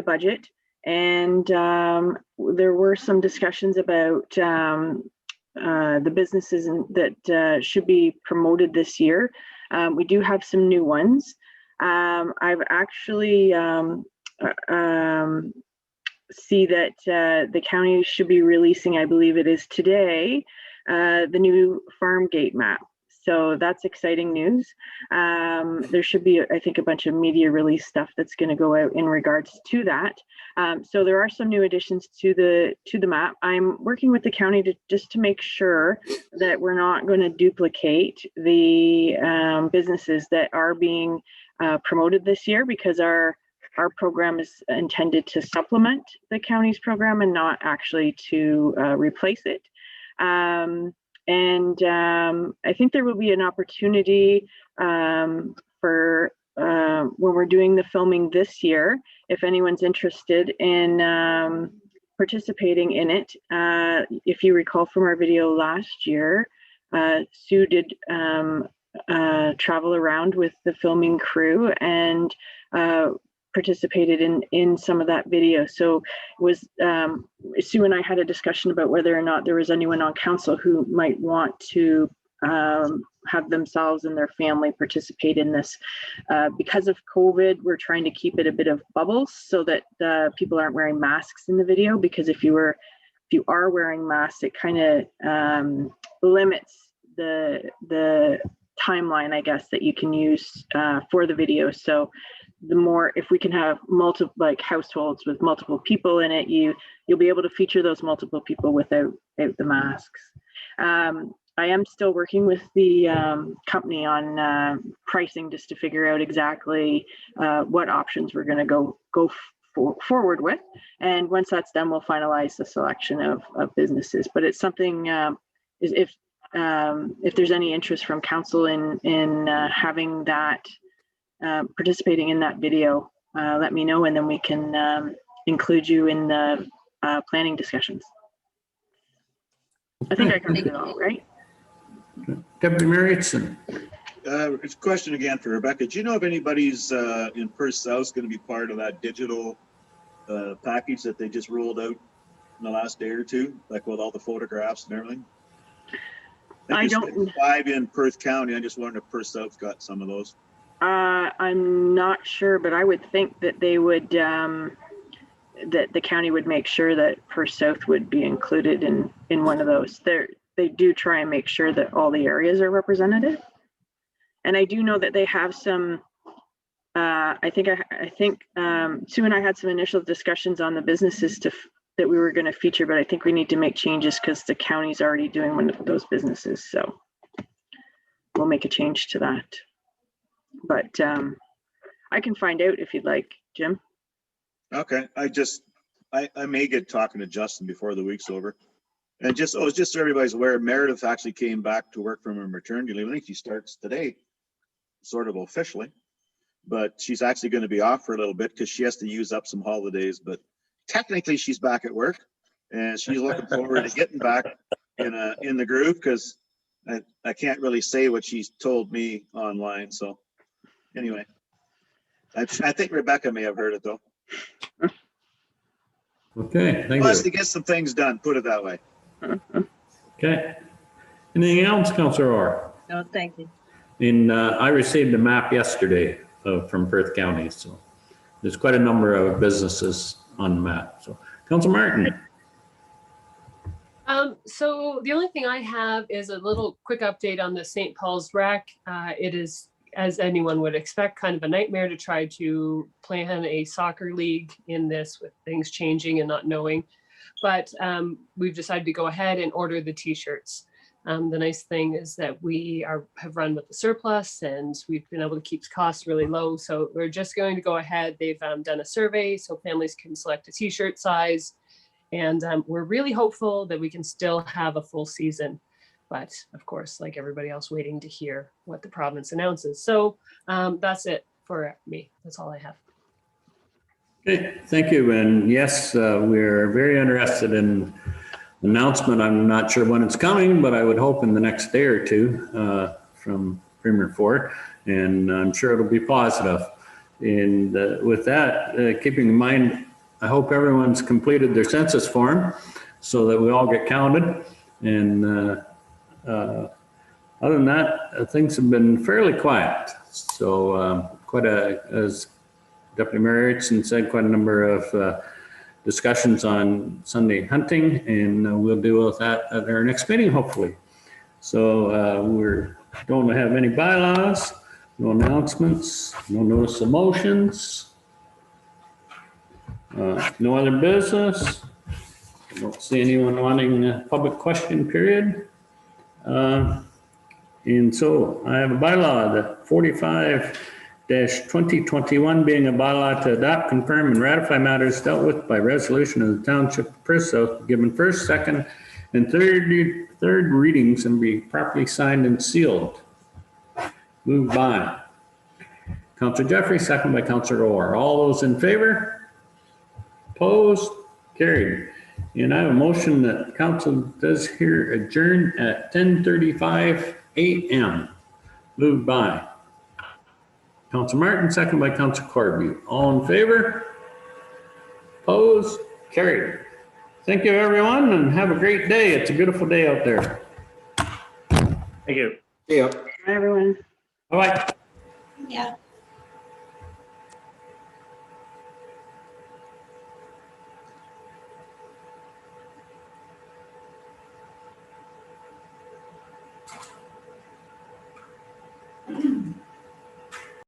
budget, and there were some discussions about the businesses that should be promoted this year. We do have some new ones. I've actually see that the county should be releasing, I believe it is today, the new farm gate map. So that's exciting news. There should be, I think, a bunch of media release stuff that's going to go out in regards to that. So there are some new additions to the map. I'm working with the county just to make sure that we're not going to duplicate the businesses that are being promoted this year, because our program is intended to supplement the county's program and not actually to replace it. I think there will be an opportunity for when we're doing the filming this year, if anyone's interested in participating in it. If you recall from our video last year, Sue did travel around with the filming crew and participated in some of that video. So it was Sue and I had a discussion about whether or not there was anyone on council who might want to have themselves and their family participate in this. Because of COVID, we're trying to keep it a bit of bubbles so that people aren't wearing masks in the video, because if you are wearing masks, it kind of limits the timeline, I guess, that you can use for the video. So the more, if we can have multiple, like households with multiple people in it, you'll be able to feature those multiple people without the masks. I am still working with the company on pricing, just to figure out exactly what options we're going to go forward with. And once that's done, we'll finalize the selection of businesses. But it's something, if there's any interest from council in having that, participating in that video, let me know, and then we can include you in the planning discussions. I think I covered it all, right? Deputy Mayor Aitchison. It's a question again for Rebecca. Do you know if anybody's in Perth South going to be part of that digital package that they just rolled out in the last day or two, like with all the photographs and everything? I don't. 5 in Perth County. I just wondered if Perth South got some of those. I'm not sure, but I would think that they would, that the county would make sure that Perth South would be included in one of those. They do try and make sure that all the areas are represented. And I do know that they have some, I think Sue and I had some initial discussions on the businesses that we were going to feature, but I think we need to make changes because the county's already doing one of those businesses. So we'll make a change to that. But I can find out if you'd like, Jim. Okay, I may get talking to Justin before the week's over. And just so everybody's aware, Meredith actually came back to work from her maternity leave. I think she starts today, sort of officially, but she's actually going to be off for a little bit because she has to use up some holidays. But technically, she's back at work, and she's looking forward to getting back in the groove, because I can't really say what she's told me online. So anyway, I think Rebecca may have heard it though. Okay, thank Plus you. to get some things done, put it that way. Okay. Anything else, Councillor Orr? No, thank you. And I received a map yesterday from Perth County, so there's quite a number of businesses on the map. So, Councillor Martin. So the only thing I have is a little quick update on the St. Paul's Rec. It is, as anyone would expect, kind of a nightmare to try to plan a soccer league in this with things changing and not knowing. But we've decided to go ahead and order the t-shirts. The nice thing is that we have run with the surplus and we've been able to keep costs really low. So we're just going to go ahead. They've done a survey so families can select a t-shirt size. And we're really hopeful that we can still have a full season. But of course, like everybody else, waiting to hear what the province announces. So that's it for me. That's all I have. Okay, thank you. And yes, we're very interested in the announcement. I'm not sure when it's coming, but I would hope in the next day or two from Premier Ford, and I'm sure it'll be positive. And with that, keeping in mind, I hope everyone's completed their census form so that we all get counted. And other than that, things have been fairly quiet. So as Deputy Mayor Erickson said quite a number of discussions on Sunday hunting, and we'll deal with that at our next meeting, hopefully. So we're don't have any bylaws, no announcements, no notice of motions, no other business. I don't see anyone wanting a public question period. And so I have a bylaw, the 45-2021 being a bylaw to adopt, confirm, and ratify matters dealt with by resolution of the Township of Perth South, given first, second, and third readings and be properly signed and sealed. Moved by Councillor Jeffrey, second by Councillor Orr. All those in favor? Opposed? Carried. And I have a motion that council does here adjourn at 10:35 a.m. Moved by Councillor Martin, second by Councillor Corby. All in favor? Opposed? Carried. Thank you, everyone, and have a great day. It's a beautiful day out there. Thank you. Yeah. Hi, everyone. Bye-bye. Yeah.